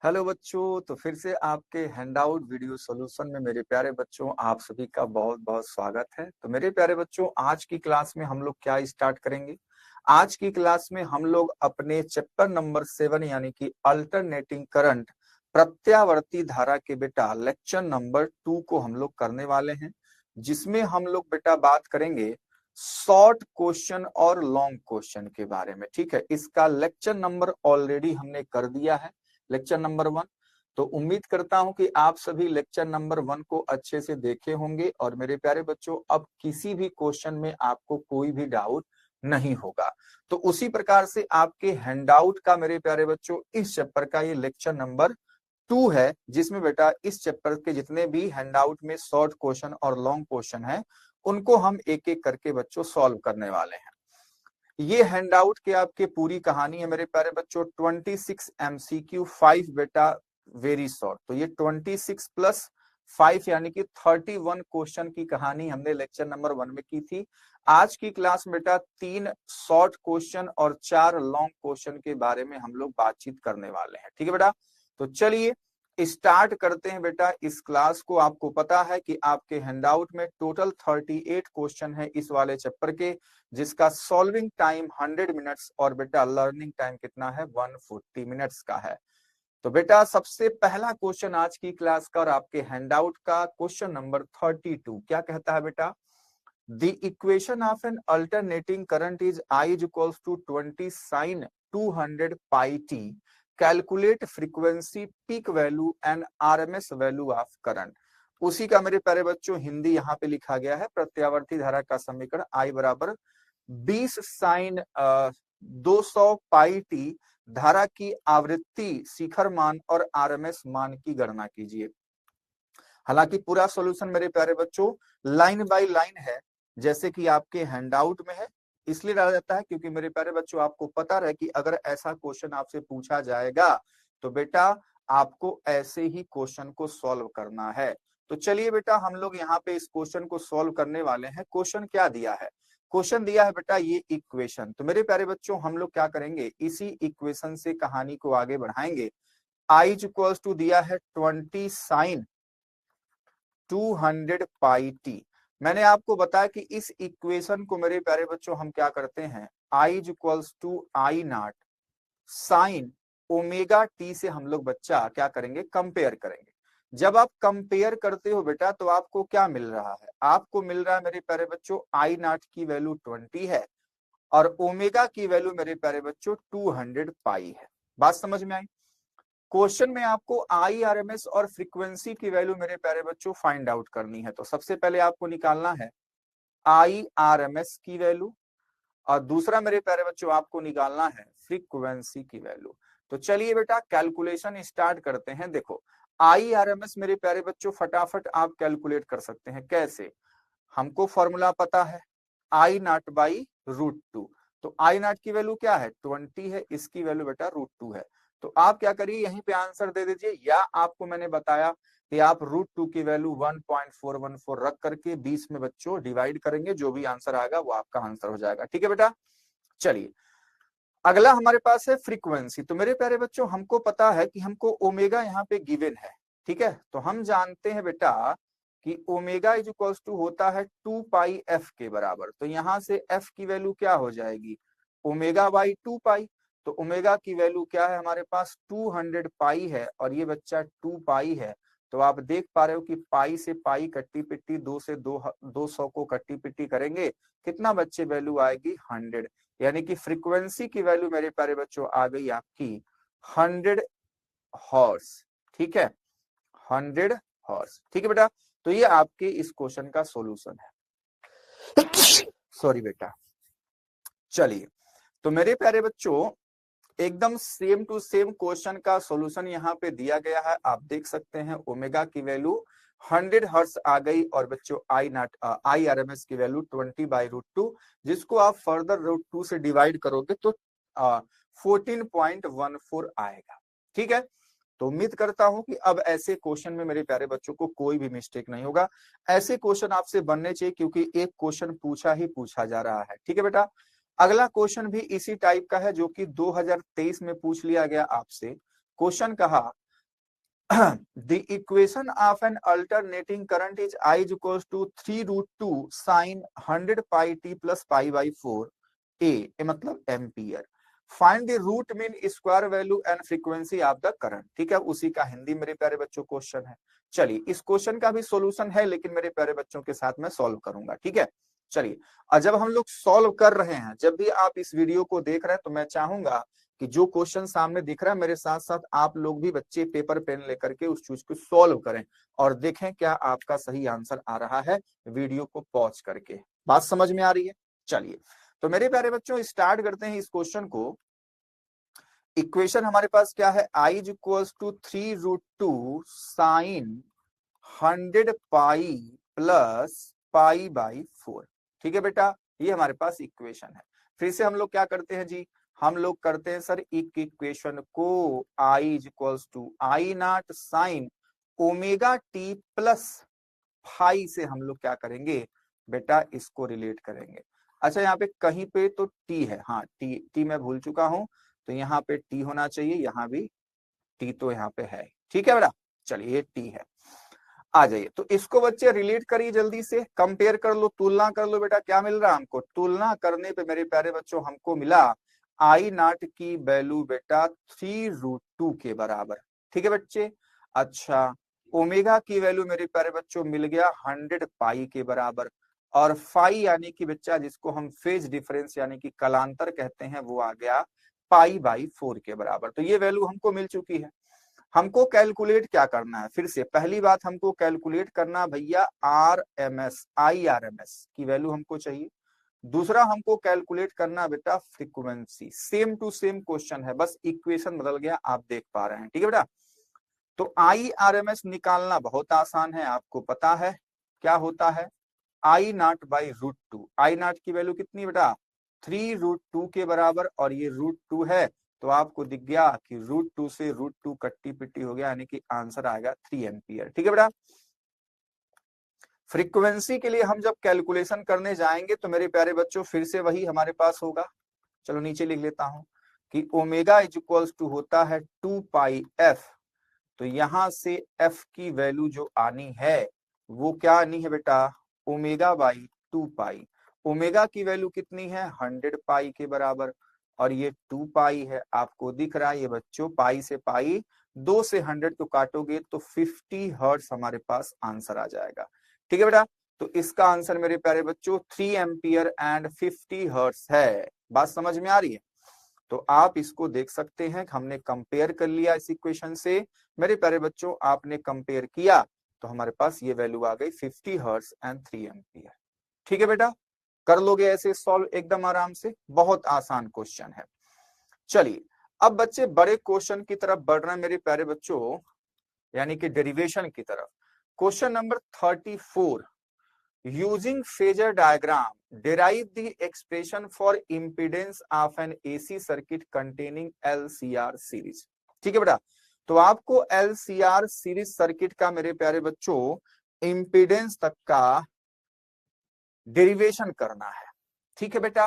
Hello बच्चों। तो फिर से आपके हैंडआउट वीडियो सॉल्यूशन में मेरे प्यारे बच्चों आप सभी का बहुत बहुत स्वागत है। तो मेरे प्यारे बच्चों आज की क्लास में हम लोग क्या स्टार्ट करेंगे। आज की क्लास में हम लोग अपने चैप्टर नंबर 7 यानी कि अल्टरनेटिंग करंट प्रत्यावर्ती धारा के बेटा लेक्चर नंबर 2 को हम लोग करने वाले हैं, जिसमें हम लोग बेटा बात करेंगे शॉर्ट क्वेश्चन और लॉन्ग क्वेश्चन के बारे में। ठीक है, इसका लेक्चर नंबर ऑलरेडी हमने कर दिया है, लेक्चर नंबर 1। तो उम्मीद करता हूं कि आप सभी लेक्चर नंबर 1 को अच्छे से देखे होंगे और मेरे प्यारे बच्चों अब किसी भी क्वेश्चन में आपको कोई भी डाउट नहीं होगा। तो उसी प्रकार से आपके हैंडआउट का मेरे प्यारे बच्चों इस चैप्टर का ये लेक्चर नंबर 2 है, जिसमें बेटा इस चैप्टर के जितने भी हैंडआउट में शॉर्ट क्वेश्चन और लॉन्ग क्वेश्चन है उनको हम एक एक करके बच्चों सॉल्व करने वाले हैं। ये हैंडआउट के आपके पूरी कहानी है मेरे प्यारे बच्चों 26 MCQ 5 बेटा वेरी शॉर्ट। तो ये 26 प्लस 5 यानी कि 31 क्वेश्चन की कहानी हमने लेक्चर नंबर 1 में की थी। आज की क्लास में बेटा 3 शॉर्ट क्वेश्चन और 4 लॉन्ग क्वेश्चन के बारे में हम लोग बातचीत करने वाले हैं। ठीक है बेटा, तो चलिए स्टार्ट करते हैं बेटा इस क्लास को। आपको पता है कि आपके हैंडआउट में टोटल 38 क्वेश्चन है इस वाले चैप्टर के, जिसका सॉल्विंग टाइम 100 मिनट्स और बेटा लर्निंग टाइम कितना है 140 मिनट्स का है। तो बेटा सबसे पहला क्वेश्चन आज की क्लास का और आपके हैंडआउट का क्वेश्चन नंबर 32 क्या कहता है बेटा, the equation of an alternating current is I is equals to 20 sin 200 pi t, calculate frequency peak value and RMS value of current. उसी का मेरे प्यारे बच्चों हिंदी यहाँ पे लिखा गया है, प्रत्यावर्ती धारा का समीकरण I बराबर 20 साइन 200 पाई टी, धारा की आवृत्ति, शिखर मान और RMS मान की गणना कीजिए। हालांकि पूरा सॉल्यूशन मेरे प्यारे बच्चों लाइन बाय लाइन है, जैसे कि आपके हैंडआउट में है, इसलिए डाला जाता है क्योंकि मेरे प्यारे बच्चों आपको पता रहे कि अगर ऐसा क्वेश्चन आपसे पूछा जाएगा तो बेटा आपको ऐसे ही क्वेश्चन को सॉल्व करना है। तो चलिए बेटा हम लोग यहाँ पे इस क्वेश्चन को सॉल्व करने वाले हैं। क्वेश्चन क्या दिया है, क्वेश्चन दिया है बेटा ये इक्वेशन। तो मेरे प्यारे बच्चों हम लोग क्या करेंगे, इसी इक्वेशन से कहानी को आगे बढ़ाएंगे। I इक्वल्स टू दिया है 20 साइन 200 पाई टी। मैंने आपको बताया कि इस इक्वेशन को मेरे प्यारे बच्चों हम क्या करते हैं, I is equals to I not sine omega t से हम लोग बच्चा क्या करेंगे, कंपेयर करेंगे। जब आप कंपेयर करते हो बेटा तो आपको क्या मिल रहा है, आपको मिल रहा है मेरे प्यारे बच्चों आई नॉट की वैल्यू 20 है और ओमेगा की वैल्यू मेरे प्यारे बच्चों 200 पाई है। बात समझ में आई। क्वेश्चन में आपको IRMS और फ्रीक्वेंसी की वैल्यू मेरे प्यारे बच्चों फाइंड आउट करनी है। तो सबसे पहले आपको निकालना है IRMS की वैल्यू और दूसरा मेरे प्यारे बच्चों आपको निकालना है फ्रीक्वेंसी की वैल्यू। तो चलिए बेटा कैलकुलेशन स्टार्ट करते हैं। देखो IRMS मेरे प्यारे बच्चों फटाफट आप कैलकुलेट कर सकते हैं। कैसे, हमको फॉर्मूला पता है I नॉट बाई √2। तो I नॉट की वैल्यू क्या है 20 है, इसकी वैल्यू बेटा √2 है। तो आप क्या करिए यहीं पे आंसर दे दीजिए, या आपको मैंने बताया कि आप √2 की वैल्यू 1.414 रख करके 20 में बच्चों डिवाइड करेंगे, जो भी आंसर आएगा वो आपका आंसर हो जाएगा। ठीक है बेटा, चलिए अगला हमारे पास है फ्रीक्वेंसी। तो मेरे प्यारे बच्चों हमको पता है कि हमको ओमेगा यहाँ पे गिवन है। ठीक है, तो हम जानते हैं बेटा कि ओमेगा इज इक्वल्स टू होता है 2 पाई एफ के बराबर। तो यहां से एफ की वैल्यू क्या हो जाएगी, ओमेगा बाई 2 पाई। तो ओमेगा की वैल्यू क्या है हमारे पास 200 पाई है और ये बच्चा 2 पाई है। तो आप देख पा रहे हो कि पाई से पाई कट्टी पिट्टी, 2 से 200 को कट्टी पिट्टी करेंगे, कितना बच्चे वैल्यू आएगी 100। यानी कि फ्रीक्वेंसी की वैल्यू मेरे प्यारे बच्चों आ गई आपकी 100 हॉर्स। ठीक है, 100 हॉर्स। ठीक है बेटा, तो ये आपके इस क्वेश्चन का सॉल्यूशन है। सॉरी बेटा। चलिए तो मेरे प्यारे बच्चों एकदम सेम टू सेम क्वेश्चन का सॉल्यूशन यहाँ पे दिया गया है। आप देख सकते हैं ओमेगा की वैल्यू 100 हर्ट्ज आ गई और बच्चों IRMS की वैल्यू 20 बाई √2, जिसको आप फर्दर √2 से डिवाइड करोगे तो 14.14 आएगा। ठीक है, तो उम्मीद करता हूं कि अब ऐसे क्वेश्चन में मेरे प्यारे बच्चों को कोई भी मिस्टेक नहीं होगा। ऐसे क्वेश्चन आपसे बनने चाहिए क्योंकि एक क्वेश्चन पूछा ही पूछा जा रहा है। ठीक है बेटा, अगला क्वेश्चन भी इसी टाइप का है जो कि 2023 में पूछ लिया गया आपसे। क्वेश्चन कहा the equation of an alternating current is I is equals to 3√2 sin 100 pi t plus pi by 4 a मतलब ampere. Find the root mean square value and frequency of the current. ठीक है, उसी का हिंदी मेरे प्यारे बच्चों question है। चलिए, इस क्वेश्चन का भी सॉल्यूशन है, लेकिन मेरे प्यारे बच्चों के साथ मैं सॉल्व करूंगा। ठीक है, चलिए, और जब हम लोग सॉल्व कर रहे हैं, जब भी आप इस वीडियो को देख रहे हैं, तो मैं चाहूंगा कि जो क्वेश्चन सामने दिख रहा है मेरे साथ साथ आप लोग भी बच्चे पेपर पेन लेकर के उस चीज को सॉल्व करें और देखें क्या आपका सही आंसर आ रहा है, वीडियो को पॉज करके। बात समझ में आ रही है? चलिए, तो मेरे प्यारे बच्चों स्टार्ट करते हैं इस क्वेश्चन को। इक्वेशन हमारे पास क्या है? I is equals to 3√2 sine 100 pi plus pi by 4। ठीक है बेटा, ये हमारे पास इक्वेशन है। फिर से हम लोग क्या करते हैं जी, हम लोग करते हैं सर इक्वेशन को I is equals to I not sine omega t plus phi से हम लोग क्या करेंगे बेटा, इसको रिलेट करेंगे। अच्छा, यहाँ पे कहीं पे तो टी है, हाँ टी मैं भूल चुका हूं, तो यहाँ पे टी होना चाहिए, यहाँ भी टी तो यहाँ पे है। ठीक है बेटा, चलिए ये टी है। आ जाइए, तो इसको बच्चे रिलेट करिए, जल्दी से कंपेयर कर लो, तुलना कर लो बेटा। क्या मिल रहा है हमको? तुलना करने पे मेरे प्यारे बच्चों हमको मिला आई नॉट की वैल्यू बेटा 3√2 के बराबर। ठीक है बच्चे। अच्छा, ओमेगा की वैल्यू मेरे प्यारे बच्चों मिल गया 100 पाई के बराबर, और फाई यानी कि बच्चा जिसको हम फेज डिफरेंस यानी कि कलांतर कहते हैं, वो आ गया पाई बाई 4 के बराबर। तो ये वैल्यू हमको मिल चुकी है। हमको कैलकुलेट क्या करना है? फिर से पहली बात, हमको कैलकुलेट करना भैया RMS, IRMS की वैल्यू हमको चाहिए। दूसरा, हमको कैलकुलेट करना बेटा frequency. Same to same question है, बस इक्वेशन बदल गया, आप देख पा रहे हैं। ठीक है बेटा, तो IRMS निकालना बहुत आसान है, आपको पता है क्या होता है, I not by √2। I not की वैल्यू कितनी बेटा? 3√2 के बराबर, और ये √2 है, तो आपको दिख गया कि √2 से √2 कट्टी पिट्टी हो गया, यानी कि आंसर आएगा 3 एम्पियर। ठीक है बेटा। फ्रीक्वेंसी के लिए हम जब कैलकुलेशन करने जाएंगे तो मेरे प्यारे बच्चों फिर से वही हमारे पास होगा। चलो नीचे लिख लेता हूं कि ओमेगा इज इक्वल्स टू होता है 2 पाई एफ। तो यहां से एफ की वैल्यू जो आनी है वो क्या आनी है बेटा? Omega by 2 pi. ओमेगा की वैल्यू कितनी है? 100 पाई के बराबर, और ये 2 पाई है, आपको दिख रहा है ये बच्चों, पाई से पाई 2 से 100 को काटोगे तो 50 हर्ट्ज हमारे पास आंसर आ जाएगा। ठीक है बेटा, तो इसका आंसर मेरे प्यारे बच्चों 3 एम्पियर एंड 50 हर्ट्ज है। बात समझ में आ रही है? तो आप इसको देख सकते हैं, हमने कंपेयर कर लिया इस इक्वेशन से। मेरे प्यारे बच्चों, आपने कंपेयर किया तो हमारे पास ये वैल्यू आ गई 50 हर्ट्ज एंड 3 एम्पियर। ठीक है बेटा, कर लोगे ऐसे सॉल्व एकदम आराम से, बहुत आसान क्वेश्चन है। चलिए, अब बच्चे बड़े क्वेश्चन की तरफ बढ़ रहे हैं मेरे प्यारे बच्चों, यानी कि डेरिवेशन की तरफ। Question number 34, using phasor diagram derive the expression for impedance of an AC circuit containing LCR series. ठीक है बेटा, तो आपको LCR सीरीज सर्किट का मेरे प्यारे बच्चों इंपीडेंस तक का डेरिवेशन करना है। ठीक है बेटा,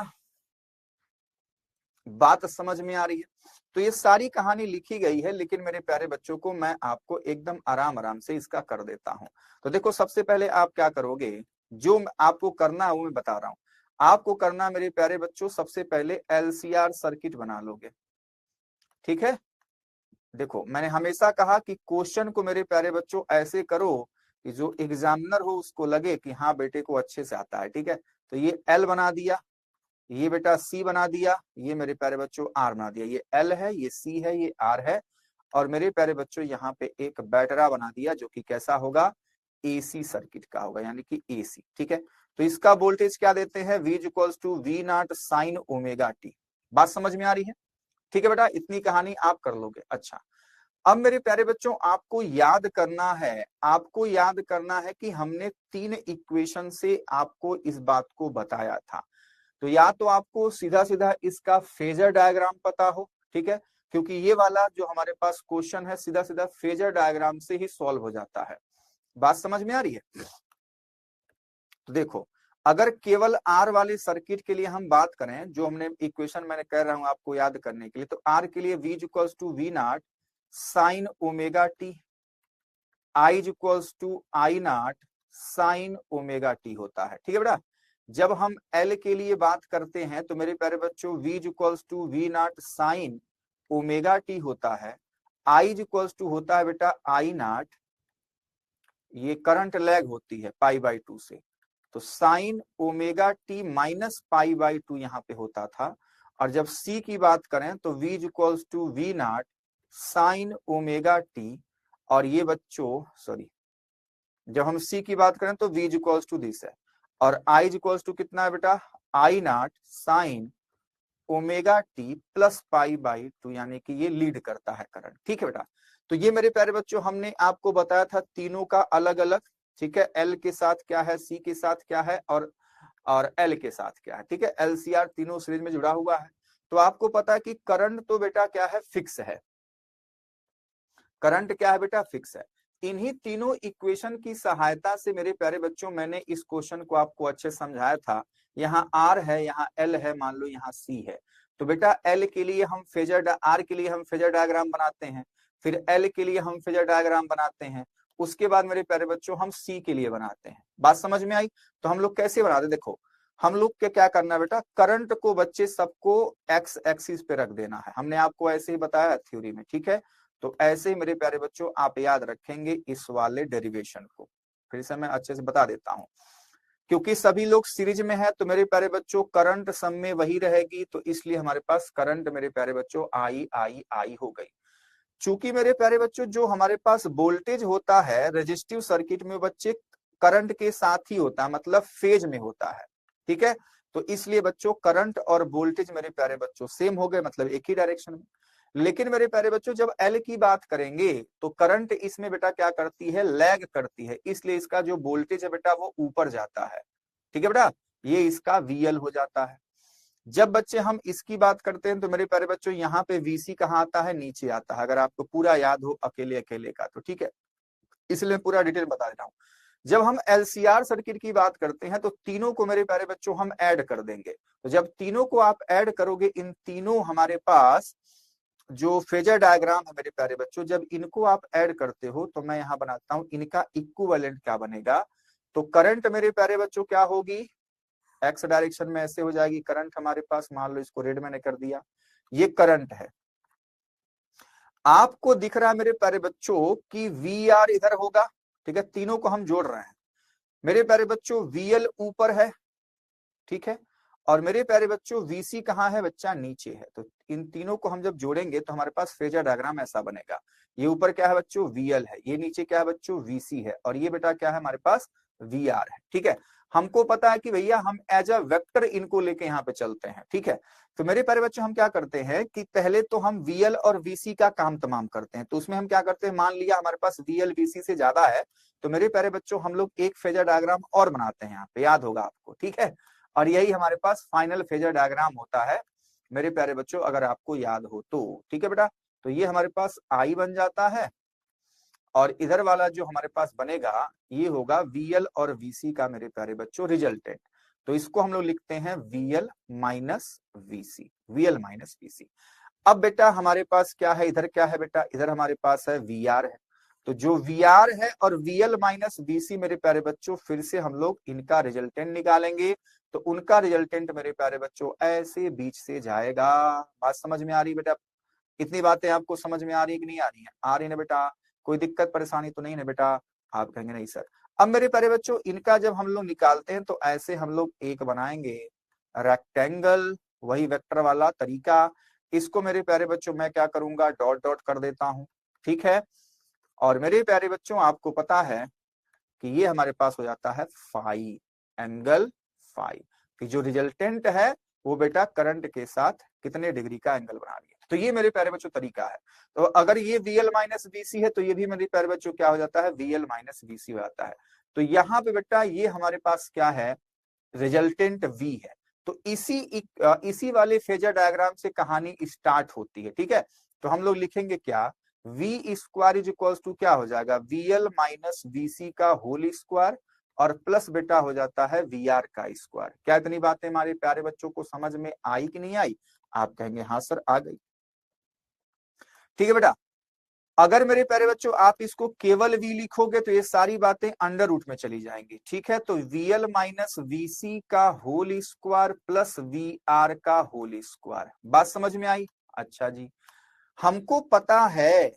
बात समझ में आ रही है? तो ये सारी कहानी लिखी गई है, लेकिन मेरे प्यारे बच्चों को मैं आपको एकदम आराम आराम से इसका कर देता हूं। तो देखो, सबसे पहले आप क्या करोगे, जो आपको करना है वो मैं बता रहा हूं। आपको करना मेरे प्यारे बच्चों, सबसे पहले LCR सर्किट बना लोगे। ठीक है, देखो मैंने हमेशा कहा कि क्वेश्चन को मेरे प्यारे बच्चों ऐसे करो कि जो एग्जामिनर हो उसको लगे कि हाँ बेटे को अच्छे से आता है। ठीक है, तो ये L बना दिया, ये बेटा C बना दिया, ये मेरे प्यारे बच्चों R बना दिया। ये L है, ये C है, ये R है, और मेरे प्यारे बच्चों यहाँ पे एक बैटरा बना दिया जो कि कैसा होगा? AC सर्किट का होगा, यानी कि AC। ठीक है, तो इसका वोल्टेज क्या देते हैं? V equals to V naught sine omega t. बात समझ में आ रही है? ठीक है बेटा, इतनी कहानी आप कर लोगे। अच्छा, अब मेरे प्यारे बच्चों आपको याद करना है, आपको याद करना है कि हमने 3 इक्वेशन से आपको इस बात को बताया था। तो या तो आपको सीधा सीधा इसका फेजर डायग्राम पता हो, ठीक है, क्योंकि ये वाला जो हमारे पास क्वेश्चन है सीधा सीधा फेजर डायग्राम से ही सॉल्व हो जाता है। बात समझ में आ रही है? तो देखो, अगर केवल आर वाले सर्किट के लिए हम बात करें, जो हमने इक्वेशन मैंने कह रहा हूं आपको याद करने के लिए, तो आर के लिए V equals to V naught sine omega t. I is equals to I not sine omega T होता है। ठीक है बेटा, जब हम एल के लिए बात करते हैं तो मेरे प्यारे बच्चों V is equals to V naught sine omega T होता है। आई इज इक्वल्स टू होता है बेटा आई नॉट, ये करंट लैग होती है पाई बाई 2 से, तो sine omega T minus pi by 2 यहाँ पे होता था। और जब सी की बात करें तो we is equals to V naught sine omega T, और ये बच्चों सॉरी, जब हम सी की बात करें तो we is equals to this है, और आई इज इक्वल्स टू कितना है बेटा आई not sine omega t plus pi by 2, यानी कि ये लीड करता है करंट। ठीक है बेटा, तो ये मेरे प्यारे बच्चों हमने आपको बताया था तीनों का अलग अलग। ठीक है, एल के साथ क्या है, सी के साथ क्या है, और एल के साथ क्या है। ठीक है, एलसीआर तीनों सीरीज में जुड़ा हुआ है। तो आपको पता है कि करंट तो बेटा क्या है, फिक्स है। करंट क्या है बेटा, फिक्स है। इन्हीं तीनों इक्वेशन की सहायता से मेरे प्यारे बच्चों मैंने इस क्वेश्चन को आपको अच्छे समझाया था। यहाँ आर है, यहाँ एल है, मान लो यहाँ सी है। तो बेटा एल के लिए हम आर के लिए हम फेजर डायग्राम बनाते हैं, फिर एल के लिए हम फेजर डायग्राम बनाते हैं, उसके बाद मेरे प्यारे बच्चों हम सी के लिए बनाते हैं। बात समझ में आई? तो हम लोग कैसे बनाते, देखो हम लोग के क्या करना है बेटा, करंट को बच्चे सबको एक्स एक्सिस पे रख देना है। हमने आपको ऐसे ही बताया थ्योरी में। ठीक है, तो ऐसे ही मेरे प्यारे बच्चों आप याद रखेंगे इस वाले डेरिवेशन को। फिर से मैं अच्छे से बता देता हूं, क्योंकि सभी लोग सीरीज में है तो मेरे प्यारे बच्चों करंट सम में वही रहेगी, तो इसलिए हमारे पास करंट मेरे प्यारे बच्चों आई आई आई हो गई। चूंकि मेरे प्यारे बच्चों जो हमारे पास वोल्टेज होता है रेजिस्टिव सर्किट में बच्चे करंट के साथ ही होता है, मतलब फेज में होता है। ठीक है, तो इसलिए बच्चों करंट और वोल्टेज मेरे प्यारे बच्चों सेम हो गए, मतलब एक ही डायरेक्शन में। लेकिन मेरे प्यारे बच्चों जब एल की बात करेंगे तो करंट इसमें बेटा क्या करती है, लैग करती है, इसलिए इसका जो वोल्टेज है बेटा वो ऊपर जाता है। ठीक है बेटा, ये इसका वीएल हो जाता है। जब बच्चे हम इसकी बात करते हैं तो मेरे प्यारे बच्चों यहाँ पे वीसी कहाँ आता है, नीचे आता है, अगर आपको पूरा याद हो अकेले अकेले का तो। ठीक है, इसलिए पूरा डिटेल बता देता हूँ। जब हम एलसीआर सर्किट की बात करते हैं तो तीनों को मेरे प्यारे बच्चों हम ऐड कर देंगे। तो जब तीनों को आप ऐड करोगे, इन तीनों हमारे पास जो फेजर डायग्राम है मेरे प्यारे बच्चों, जब इनको आप ऐड करते हो तो मैं यहाँ बनाता हूं इनका इक्विवेलेंट क्या बनेगा। तो करंट मेरे प्यारे बच्चों क्या होगी, एक्स डायरेक्शन में ऐसे हो जाएगी करंट हमारे पास, मान लो इसको रेड मैंने कर दिया, ये करंट है। आपको दिख रहा है मेरे प्यारे बच्चों कि वी आर इधर होगा। ठीक है, तीनों को हम जोड़ रहे हैं। मेरे प्यारे बच्चों वीएल ऊपर है, ठीक है, और मेरे प्यारे बच्चों वीसी कहाँ है बच्चा, नीचे है। तो इन तीनों को हम जब जोड़ेंगे तो हमारे पास फेजर डायग्राम ऐसा बनेगा। ये ऊपर क्या है बच्चों, वीएल है, ये नीचे क्या है बच्चों, वीसी है, और ये बेटा क्या है हमारे पास, वीआर है। ठीक है, हमको पता है कि भैया हम एज अ वेक्टर इनको लेके यहाँ पे चलते हैं। ठीक है, तो मेरे प्यारे बच्चों हम क्या करते हैं कि पहले तो हम वीएल और वीसी का काम तमाम करते हैं। तो उसमें हम क्या करते हैं, मान लिया हमारे पास वीएल वीसी से ज्यादा है, तो मेरे प्यारे बच्चों हम लोग एक फेजर डायग्राम और बनाते हैं यहाँ पे, याद होगा आपको। ठीक है, और यही हमारे पास फाइनल फेजर डायग्राम होता है मेरे प्यारे बच्चों, अगर आपको याद हो तो। ठीक है बेटा, तो ये हमारे पास आई बन जाता है, और इधर वाला जो हमारे पास बनेगा ये होगा वीएल और वीसी का मेरे प्यारे बच्चों रिजल्टेंट। तो इसको हम लोग लिखते हैं VL minus VC, VL minus VC. अब बेटा हमारे पास क्या है, इधर क्या है बेटा, इधर हमारे पास है वीआर है। तो जो वीआर है और वीएल माइनस वीसी मेरे प्यारे बच्चों, फिर से हम लोग इनका रिजल्टेंट निकालेंगे। तो उनका रिजल्टेंट मेरे प्यारे बच्चों ऐसे बीच से जाएगा। बात समझ में आ रही बेटा? इतनी बातें आपको समझ में आ रही है कि नहीं आ रही है? आ रही है बेटा, कोई दिक्कत परेशानी तो नहीं है बेटा? आप कहेंगे नहीं सर। अब मेरे प्यारे बच्चों इनका जब हम लोग निकालते हैं तो ऐसे हम लोग एक बनाएंगे रेक्टेंगल, वही वेक्टर वाला तरीका। इसको मेरे प्यारे बच्चों मैं क्या करूंगा, डॉट डॉट कर देता हूं। ठीक है, और मेरे प्यारे बच्चों आपको पता है कि ये हमारे पास हो जाता है फाई, एंगल फाई, कि जो रिजल्टेंट है वो बेटा करंट के साथ कितने डिग्री का एंगल बना रही है। तो ये मेरे प्यारे बच्चों तरीका है। तो अगर ये VL माइनस VC है तो ये भी मेरे प्यारे बच्चों क्या हो जाता है, VL माइनस VC हो जाता है। तो यहाँ पे बेटा ये हमारे पास क्या है, रिजल्टेंट V है। तो इसी वाले फेजर डायग्राम से कहानी स्टार्ट होती है। ठीक है, तो हम लोग लिखेंगे क्या, V square is equals to क्या हो जाएगा, VL माइनस VC का होल स्क्वायर, और प्लस बेटा हो जाता है VR का स्क्वायर। क्या इतनी बातें हमारे प्यारे बच्चों को समझ में आई कि नहीं आई? आप कहेंगे हाँ सर आ गई। ठीक है बेटा, अगर मेरे प्यारे बच्चों आप इसको केवल v लिखोगे तो ये सारी बातें अंडर रूट में चली जाएंगी, ठीक है। तो vl माइनस vc का होल स्क्वायर प्लस vr का होल स्क्वायर, बात समझ में आई? अच्छा जी, हमको पता है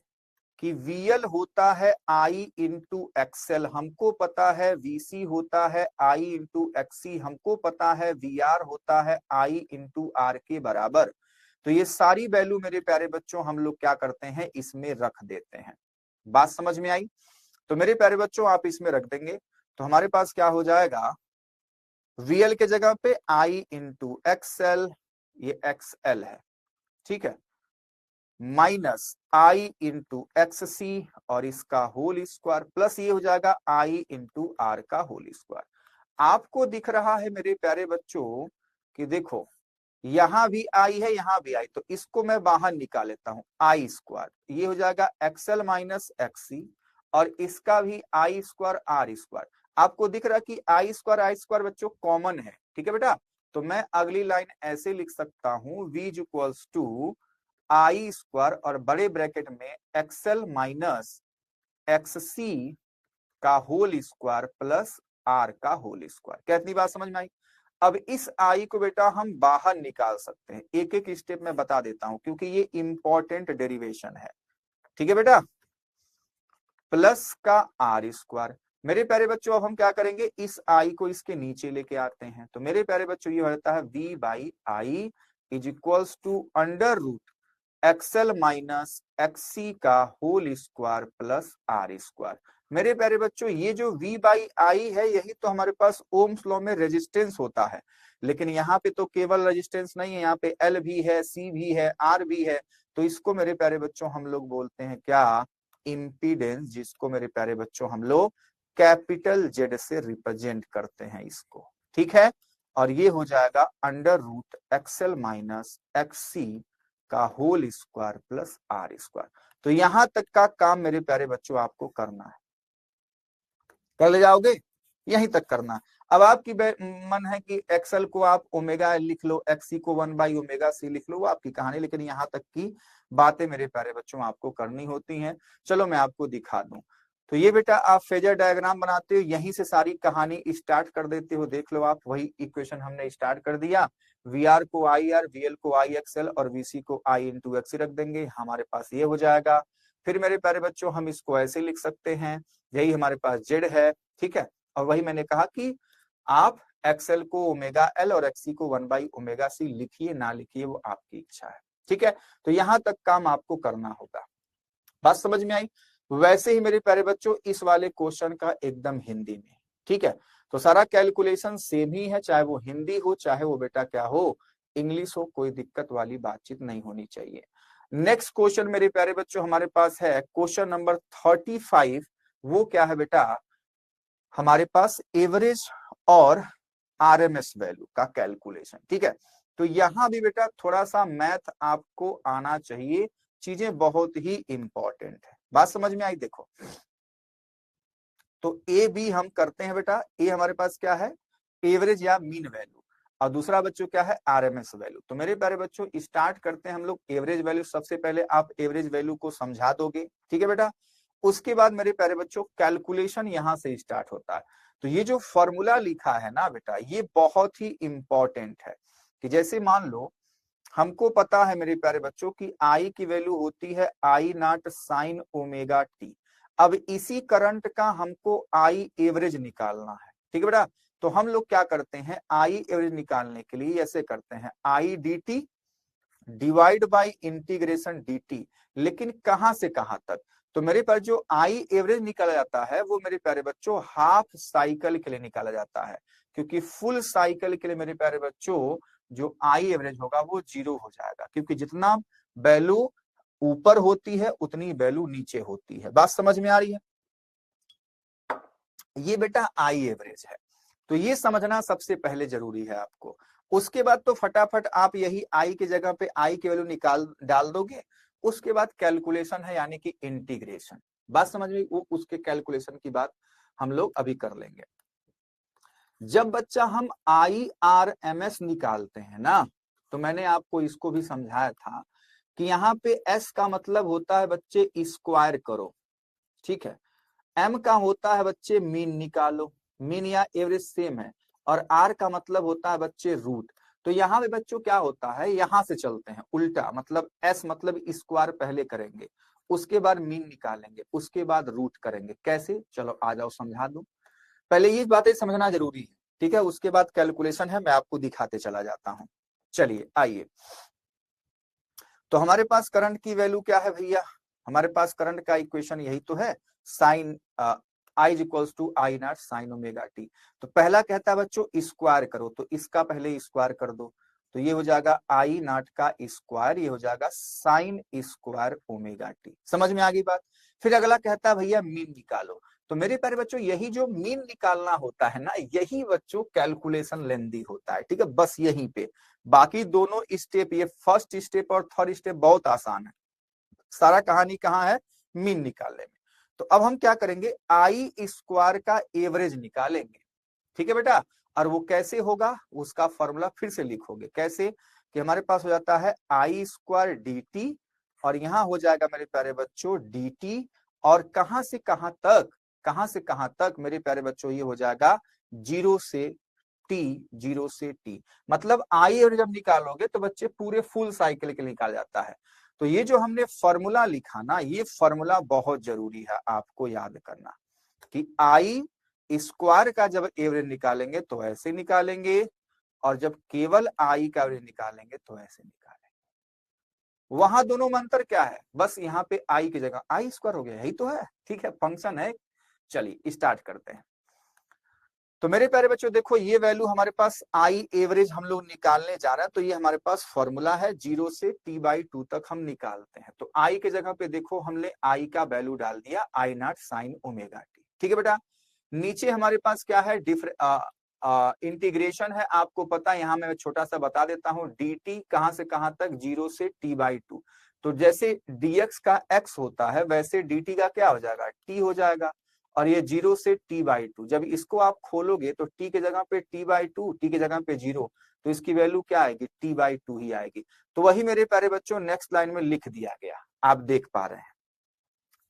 कि VL होता है I इंटू एक्सएल, हमको पता है VC होता है I इंटू XC, हमको पता है VR होता है I इंटू R के बराबर। तो ये सारी वैल्यू मेरे प्यारे बच्चों हम लोग क्या करते हैं, इसमें रख देते हैं। बात समझ में आई? तो मेरे प्यारे बच्चों आप इसमें रख देंगे तो हमारे पास क्या हो जाएगा, VL के जगह पे I इंटू एक्सएल, ये XL है, ठीक है, माइनस आई इंटू एक्स सी और इसका होल स्क्वायर प्लस ये हो जाएगा आई इंटू आर का होल स्क्वायर। आपको दिख रहा है मेरे प्यारे बच्चों कि देखो यहां भी आई है, यहां भी आई, तो इसको मैं बाहर निकाल लेता हूं, आई स्क्वायर, ये हो जाएगा एक्सएल माइनस एक्सी और इसका भी आई स्क्वायर आर स्क्वायर। आपको दिख रहा कि आई स्क्वायर बच्चों कॉमन है, ठीक है बेटा। तो मैं अगली लाइन ऐसे लिख सकता हूं, v equals to I square और बड़े ब्रैकेट में एक्सएल माइनस एक्ससी का होल स्क्वायर प्लस आर का होल स्क्वायर। कितनी बात समझ में आई? अब इस आई को बेटा हम बाहर निकाल सकते हैं, एक एक स्टेप में बता देता हूं क्योंकि ये इंपॉर्टेंट डेरिवेशन है, ठीक है बेटा। प्लस का आर स्क्वायर, मेरे प्यारे बच्चों अब हम क्या करेंगे, इस आई को इसके नीचे लेके आते हैं। तो मेरे प्यारे बच्चों ये होता है v by i is equals to under root XL minus XC का whole square plus R square. मेरे प्यारे बच्चों ये जो v बाई आई है यही तो हमारे पास ओम्स लॉ में रेजिस्टेंस होता है, लेकिन यहाँ पे तो केवल रेजिस्टेंस नहीं है, यहाँ पे L भी है, C भी है, R भी है। तो इसको मेरे प्यारे बच्चों हम लोग बोलते हैं क्या, इम्पीडेंस, जिसको मेरे प्यारे बच्चों हम लोग कैपिटल जेड से रिप्रेजेंट करते हैं इसको, ठीक है। और ये हो जाएगा under root XL minus XC का whole square plus R square. तो यहां तक का काम मेरे प्यारे बच्चों आपको करना है, कर ले जाओगे, यहीं तक करना है। अब आपकी मन है कि एक्सएल को आप ओमेगा एल लिख लो, एक्सी को 1 बाई ओमेगा सी लिख लो, वो आपकी कहानी, लेकिन यहां तक की बातें मेरे प्यारे बच्चों आपको करनी होती हैं। चलो मैं आपको दिखा दूं। तो ये बेटा आप फेजर डायग्राम बनाते हो, यहीं से सारी कहानी स्टार्ट कर देते हो। देख लो आप, वही इक्वेशन हमने स्टार्ट कर दिया, वीआर को आई आर, वीएल को आई एक्सएल और वीसी को आई इंटू एक्सी रख देंगे, हमारे पास ये हो जाएगा। फिर मेरे प्यारे बच्चों हम इसको ऐसे लिख सकते हैं, यही हमारे पास जेड है, ठीक है। और वही मैंने कहा कि आप एक्सएल को ओमेगा एल और एक्सी को 1 बाई ओमेगा सी लिखिए ना लिखिए वो आपकी इच्छा है, ठीक है। तो यहां तक काम आपको करना होगा, बात समझ में आई? वैसे ही मेरे प्यारे बच्चों इस वाले क्वेश्चन का एकदम हिंदी में, ठीक है। तो सारा कैलकुलेशन सेम ही है, चाहे वो हिंदी हो चाहे वो बेटा क्या हो, इंग्लिश हो, कोई दिक्कत वाली बातचीत नहीं होनी चाहिए। नेक्स्ट क्वेश्चन मेरे प्यारे बच्चों हमारे पास है क्वेश्चन नंबर 35। वो क्या है बेटा, हमारे पास एवरेज और आरएमएस वैल्यू का कैलकुलेशन, ठीक है। तो यहां भी बेटा थोड़ा सा मैथ आपको आना चाहिए, चीजें बहुत ही इंपॉर्टेंट है, बात समझ में आई? देखो तो ए बी हम करते हैं बेटा, ए हमारे पास क्या है, एवरेज या मीन वैल्यू, और दूसरा बच्चों क्या है, आरएमएस वैल्यू। तो मेरे प्यारे बच्चों स्टार्ट करते हैं हम लोग एवरेज वैल्यू। सबसे पहले आप एवरेज वैल्यू को समझा दोगे, ठीक है बेटा। उसके बाद मेरे प्यारे बच्चों कैलकुलेशन यहां से स्टार्ट होता है। तो ये जो फॉर्मूला लिखा है ना बेटा, ये बहुत ही इंपॉर्टेंट है कि जैसे मान लो हमको पता है मेरे प्यारे बच्चों की आई की वैल्यू होती है आई नॉट साइन ओमेगा टी। अब इसी करंट का हमको आई एवरेज निकालना है, ठीक है बेटा। तो हम लोग क्या करते हैं, आई एवरेज निकालने के लिए ऐसे करते हैं, I D T divide by integration D T, लेकिन कहां से कहां तक। तो मेरे पास जो आई एवरेज निकाला जाता है वो मेरे प्यारे बच्चों हाफ साइकिल के लिए निकाला जाता है, क्योंकि फुल साइकिल के लिए मेरे प्यारे बच्चों जो आई एवरेज होगा वो 0 हो जाएगा, क्योंकि जितना वैल्यू ऊपर होती है उतनी वैल्यू नीचे होती है। बात समझ में आ रही है? ये बेटा आई एवरेज है, तो ये समझना सबसे पहले जरूरी है आपको। उसके बाद तो फटाफट आप यही आई की जगह पे आई की वैल्यू निकाल डाल दोगे। उसके बाद कैलकुलेशन है यानी कि इंटीग्रेशन। बात समझ में? वो उसके कैलकुलेशन की बात हम लोग अभी कर लेंगे। जब बच्चा हम आई आर एम एस निकालते हैं ना, तो मैंने आपको इसको भी समझाया था कि यहाँ पे s का मतलब होता है बच्चे स्क्वायर करो, ठीक है। m का होता है बच्चे मीन निकालो, मीन या एवरेज सेम है। और r का मतलब होता है बच्चे रूट। तो यहाँ पे बच्चों क्या होता है, यहां से चलते हैं उल्टा, मतलब s मतलब स्क्वायर पहले करेंगे, उसके बाद मीन निकालेंगे, उसके बाद रूट करेंगे। कैसे, चलो आ जाओ समझा दूं। पहले ये बातें समझना जरूरी है, ठीक है, उसके बाद कैलकुलेशन है, मैं आपको दिखाते चला जाता हूं। चलिए आइए, तो हमारे पास करंट की वैल्यू क्या है भैया, हमारे पास करंट का इक्वेशन यही तो है, sine I is equals to I not sine omega T. तो पहला कहता है बच्चों स्क्वायर करो, तो इसका पहले स्क्वायर कर दो, तो ये हो जाएगा आई नॉट का स्क्वायर, ये हो जाएगा साइन स्क्वायर ओमेगा टी। समझ में आ गई बात। फिर अगला कहता है भैया मीन निकालो। तो मेरे प्यारे बच्चों यही जो मीन निकालना होता है ना, यही बच्चों कैलकुलेशन लेंदी होता है, ठीक है, बस यहीं पे। बाकी दोनों स्टेप, ये फर्स्ट स्टेप और थर्ड स्टेप बहुत आसान है, सारा कहानी कहाँ है, मीन निकालने में। तो अब हम क्या करेंगे, आई स्क्वायर का एवरेज निकालेंगे, ठीक है बेटा। और वो कैसे होगा, उसका फॉर्मूला फिर से लिखोगे, कैसे कि हमारे पास हो जाता है आई स्क्वायर डी टी, और यहां हो जाएगा मेरे प्यारे बच्चों डी टी, और कहां से कहां तक, कहां से कहां तक मेरे प्यारे बच्चों, ये हो जाएगा जीरो से टी, जीरो से टी। मतलब आई और जब निकालोगे तो बच्चे पूरे फुल साइकिल के निकाल जाता है। तो ये जो हमने फॉर्मूला लिखा ना, ये फॉर्मूला बहुत जरूरी है आपको याद करना, कि आई स्क्वायर का जब एवरेज निकालेंगे तो ऐसे निकालेंगे, और जब केवल आई का एवरेज निकालेंगे तो ऐसे निकालेंगे। वहां दोनों में अंतर क्या है, बस यहाँ पे आई की जगह आई स्क्वायर हो गया, यही तो है, ठीक है, फंक्शन है। चलिए स्टार्ट करते हैं। तो मेरे प्यारे बच्चों देखो, ये वैल्यू हमारे पास आई एवरेज हम लोग निकालने जा रहे हैं, तो ये हमारे पास फॉर्मूला है, जीरो से टी बाई टू तक हम निकालते हैं। तो आई के जगह पे देखो हमने आई का वैल्यू डाल दिया, आई नॉट साइन ओमेगा टी, ठीक है बेटा। नीचे हमारे पास क्या है, इंटीग्रेशन है, आपको पता है, यहाँ मैं छोटा सा बता देता हूँ, डी टी कहां से कहां तक, जीरो से टी बाई टू। तो जैसे dx का x होता है, वैसे dt का क्या हो जाएगा, t हो जाएगा। और ये जीरो से टी बाई टू, जब इसको आप खोलोगे तो टी के जगह पे टी बाई टू, टी के जगह पे जीरो, तो इसकी वैल्यू क्या आएगी, टी बाई टू ही आएगी। तो वही मेरे प्यारे बच्चों नेक्स्ट लाइन में लिख दिया गया, आप देख पा रहे हैं,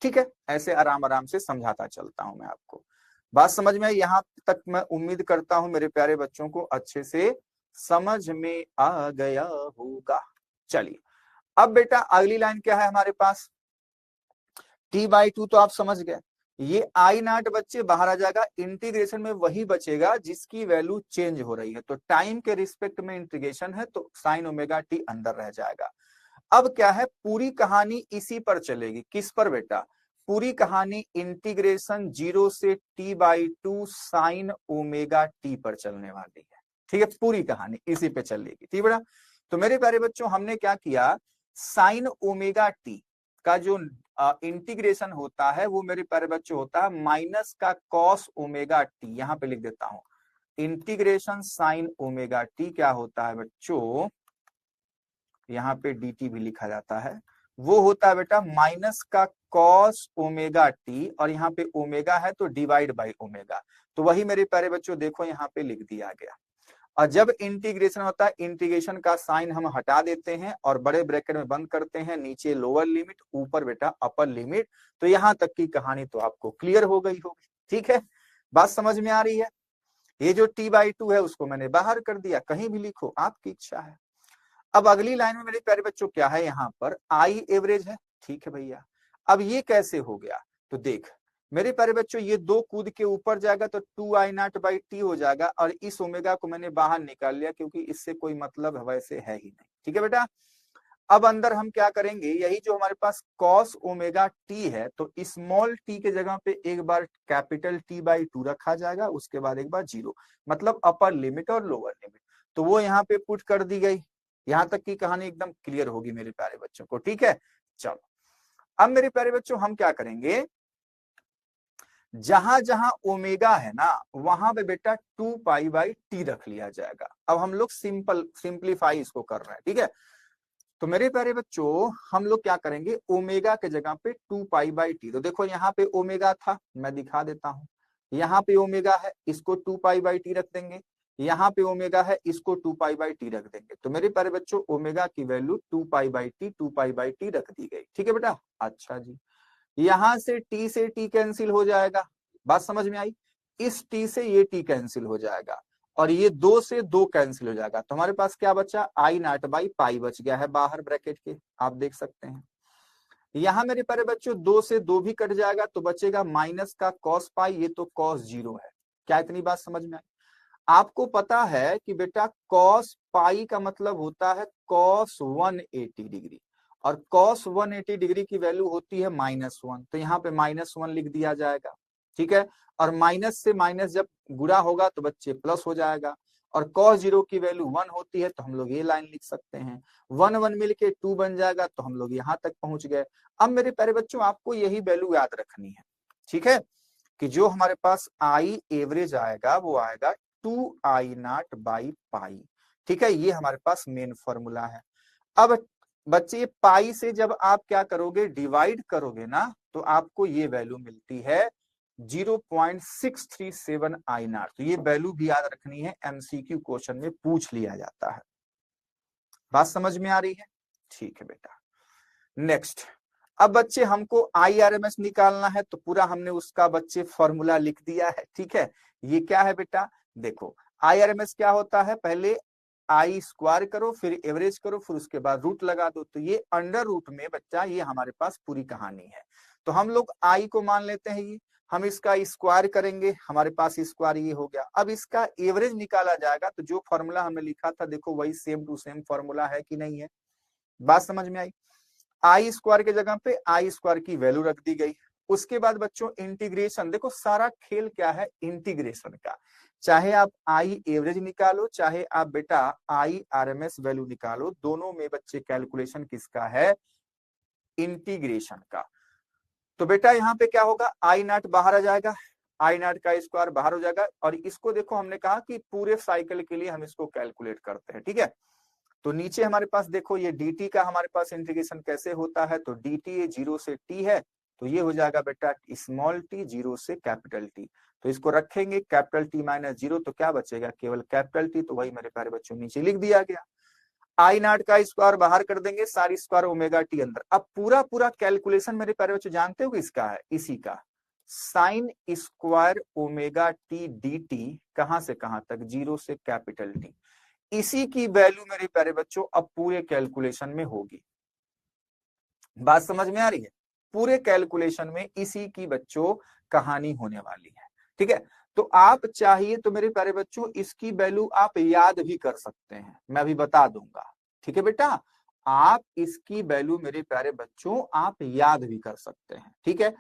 ठीक है। ऐसे आराम आराम से समझाता चलता हूं मैं आपको, बात समझ में आई यहां तक। मैं उम्मीद करता हूं मेरे प्यारे बच्चों को अच्छे से समझ में आ गया होगा। चलिए अब बेटा अगली लाइन क्या है हमारे पास, टी बाई टू तो आप समझ गए, ये आई नॉट बच्चे बाहर आ जाएगा, इंटीग्रेशन में वही बचेगा जिसकी वैल्यू चेंज हो रही है। तो टाइम के रिस्पेक्ट में इंटीग्रेशन है, तो साइन ओमेगा टी अंदर रह जाएगा। अब क्या है, पूरी कहानी इसी पर चलेगी, किस पर बेटा, पूरी कहानी इंटीग्रेशन जीरो से T by two sign omega T पर चलने वाली है, ठीक है, पूरी कहानी इसी पे चलेगी, ठीक बेटा। तो मेरे प्यारे बच्चों हमने क्या किया, साइन ओमेगा टी का जो इंटीग्रेशन होता है वो मेरे प्यारे बच्चों होता है माइनस का कॉस ओमेगा टी, यहां पे लिख देता हूं, इंटीग्रेशन साइन ओमेगा टी क्या होता है बच्चों, यहाँ पे dt भी लिखा जाता है, वो होता है बेटा माइनस का कॉस ओमेगा टी, और यहाँ पे ओमेगा है तो डिवाइड बाई ओमेगा। तो वही मेरे प्यारे बच्चों देखो यहाँ पे लिख दिया गया। और जब इंटीग्रेशन होता है, इंटीग्रेशन का साइन हम हटा देते हैं और बड़े ब्रैकेट में बंद करते हैं, नीचे लोअर लिमिट, ऊपर बेटा अपर लिमिट। तो यहां तक की कहानी तो आपको क्लियर हो गई होगी, ठीक है, बात समझ में आ रही है। ये जो टी बाई टू है उसको मैंने बाहर कर दिया, कहीं भी लिखो आपकी इच्छा है। अब अगली लाइन में मेरे प्यारे बच्चों क्या है, यहाँ पर आई एवरेज है, ठीक है भैया। अब ये कैसे हो गया, तो देख मेरे प्यारे बच्चों, ये दो कूद के ऊपर जाएगा तो two I naught by T हो जाएगा, और इस ओमेगा को मैंने बाहर निकाल लिया क्योंकि इससे कोई मतलब वैसे है ही नहीं, ठीक है बेटा। अब अंदर हम क्या करेंगे, यही जो हमारे पास कॉस ओमेगा टी है, तो स्मॉल टी के जगह पे एक बार कैपिटल टी बाई टू रखा जाएगा, उसके बाद एक बार जीरो, मतलब अपर लिमिट और लोअर लिमिट, तो वो यहाँ पे पुट कर दी गई। यहां तक की कहानी एकदम क्लियर होगी मेरे प्यारे बच्चों को, ठीक है। चलो अब मेरे प्यारे बच्चों हम क्या करेंगे, जहां जहां ओमेगा है ना वहां पे बेटा टू पाई बाई टी रख लिया जाएगा। अब हम लोग सिंप्लीफाई इसको कर रहे हैं, ठीक है। तो मेरे प्यारे बच्चों हम लोग क्या करेंगे, ओमेगा के जगह पे टू पाई बाई टी, तो देखो यहाँ पे ओमेगा था, मैं दिखा देता हूं, यहाँ पे ओमेगा है, इसको टू पाई बाई टी रख देंगे, यहाँ पे ओमेगा है, इसको 2π/t रख देंगे। तो मेरे प्यारे बच्चों ओमेगा की वैल्यू 2π/t रख दी गई। ठीक है बेटा। अच्छा जी, यहां से t कैंसिल हो जाएगा, बात समझ में आई। इस t से ये t कैंसिल हो जाएगा और ये 2 से 2 कैंसिल हो जाएगा। तो हमारे पास क्या बचा, I0/π बच गया है बाहर ब्रैकेट के, आप देख सकते हैं। यहां मेरे प्यारे बच्चों 2 से 2 भी कट जाएगा तो बचेगा माइनस का cos π, ये तो cos 0 है। क्या इतनी बात समझ में आई? आपको पता है कि बेटा cos π का मतलब होता है cos 180 डिग्री, और cos 180 डिग्री की वैल्यू होती है -1, तो यहाँ पे -1 लिख दिया जाएगा। ठीक है, और माइनस से माइनस जब गुणा होगा तो बच्चे प्लस हो जाएगा, और cos 0 की वैल्यू 1 होती है तो हम लोग ये लाइन लिख सकते हैं। 1 1 मिलके 2 बन जाएगा, तो हम लोग यहाँ तक पहुंच गए। अब मेरे प्यारे बच्चों आपको यही वैल्यू याद रखनी है, ठीक है, कि जो हमारे पास आई एवरेज आएगा वो आएगा 2I0/π। ठीक है, ये हमारे पास मेन फॉर्मूला है। अब बच्चे पाई से जब आप क्या करोगे, डिवाइड करोगे ना, तो आपको ये वैल्यू मिलती है 0.637 I0। तो ये वैल्यू भी याद रखनी है, MCQ क्वेश्चन में पूछ लिया जाता है। बात समझ में आ रही है? ठीक है बेटा। नेक्स्ट, अब बच्चे हमको IRMS निकालना है, तो पूरा हमने उसका बच्चे फॉर्मूला लिख दिया है। ठीक है, ये क्या है बेटा, देखो IRMS क्या होता है, पहले आई स्क्वायर करो, फिर एवरेज करो, फिर उसके बाद रूट लगा दो। तो ये अंडर रूट में बच्चा ये हमारे पास पूरी कहानी है। तो हम लोग आई को मान लेते हैं, ये हम इसका स्क्वायर करेंगे, हमारे पास स्क्वायर ये हो गया। अब इसका एवरेज निकाला जाएगा, तो जो फॉर्मूला हमने लिखा था देखो वही सेम टू सेम फॉर्मूला है कि नहीं है, बात समझ में आई। आई स्क्वायर के जगह पे आई स्क्वायर की वैल्यू रख दी गई। उसके बाद बच्चों इंटीग्रेशन, देखो सारा खेल क्या है, इंटीग्रेशन का। चाहे आप आई एवरेज निकालो, चाहे आप बेटा IRMS वैल्यू निकालो, दोनों में बच्चे कैलकुलेशन किसका है, इंटीग्रेशन का। तो बेटा यहाँ पे क्या होगा, I0 बाहर आ जाएगा, I0 का स्क्वायर बाहर हो जाएगा, और इसको देखो हमने कहा कि पूरे साइकिल के लिए हम इसको कैलकुलेट करते हैं। ठीक है, तो नीचे हमारे पास देखो ये dt का हमारे पास इंटीग्रेशन कैसे होता है, तो dt ये 0 से t है, तो ये हो जाएगा बेटा स्मॉल t 0 से कैपिटल T। तो इसको रखेंगे कैपिटल T - 0, तो क्या बचेगा, केवल कैपिटल T। तो वही मेरे प्यारे बच्चों नीचे लिख दिया गया। I0 का स्क्वायर बाहर कर देंगे, सारी स्क्वायर ओमेगा t अंदर। अब पूरा पूरा कैलकुलेशन मेरे प्यारे बच्चों जानते हो किसका है, इसी का, sine square omega t dt, कहां से कहां तक, 0 से कैपिटल T। इसी की वैल्यू मेरे प्यारे बच्चों अब पूरे कैलकुलेशन में होगी। बात समझ में आ रही है? पूरे कैलकुलेशन में इसी की बच्चों कहानी होने वाली है। ठीक है, तो आप चाहिए तो मेरे प्यारे बच्चों इसकी वैल्यू आप याद भी कर सकते हैं, मैं अभी बता दूंगा। ठीक है बेटा, आप इसकी वैल्यू मेरे प्यारे बच्चों आप याद भी कर सकते हैं। ठीक है,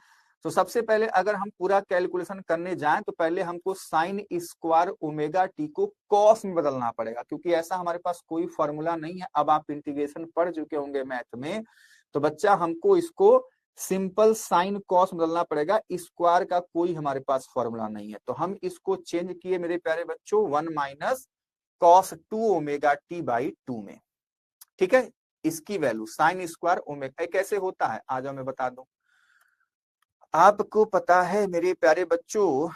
तो सबसे पहले अगर हम पूरा कैलकुलेशन करने जाएं तो पहले हमको साइन स्क्वायर ओमेगा टी को कॉस में बदलना पड़ेगा, क्योंकि ऐसा हमारे पास कोई फॉर्मूला नहीं है। अब आप इंटीग्रेशन पढ़ चुके होंगे मैथ में, तो बच्चा हमको इसको सिंपल साइन कॉस बदलना पड़ेगा, स्क्वायर का कोई हमारे पास फॉर्मूला नहीं है। तो हम इसको चेंज किए मेरे प्यारे बच्चों 1 - cos 2 ओमेगा टी बाई 2 में। ठीक है, इसकी वैल्यू साइन स्क्वायर ओमेगा कैसे होता है, आज मैं बता दूं। आपको पता है मेरे प्यारे बच्चों,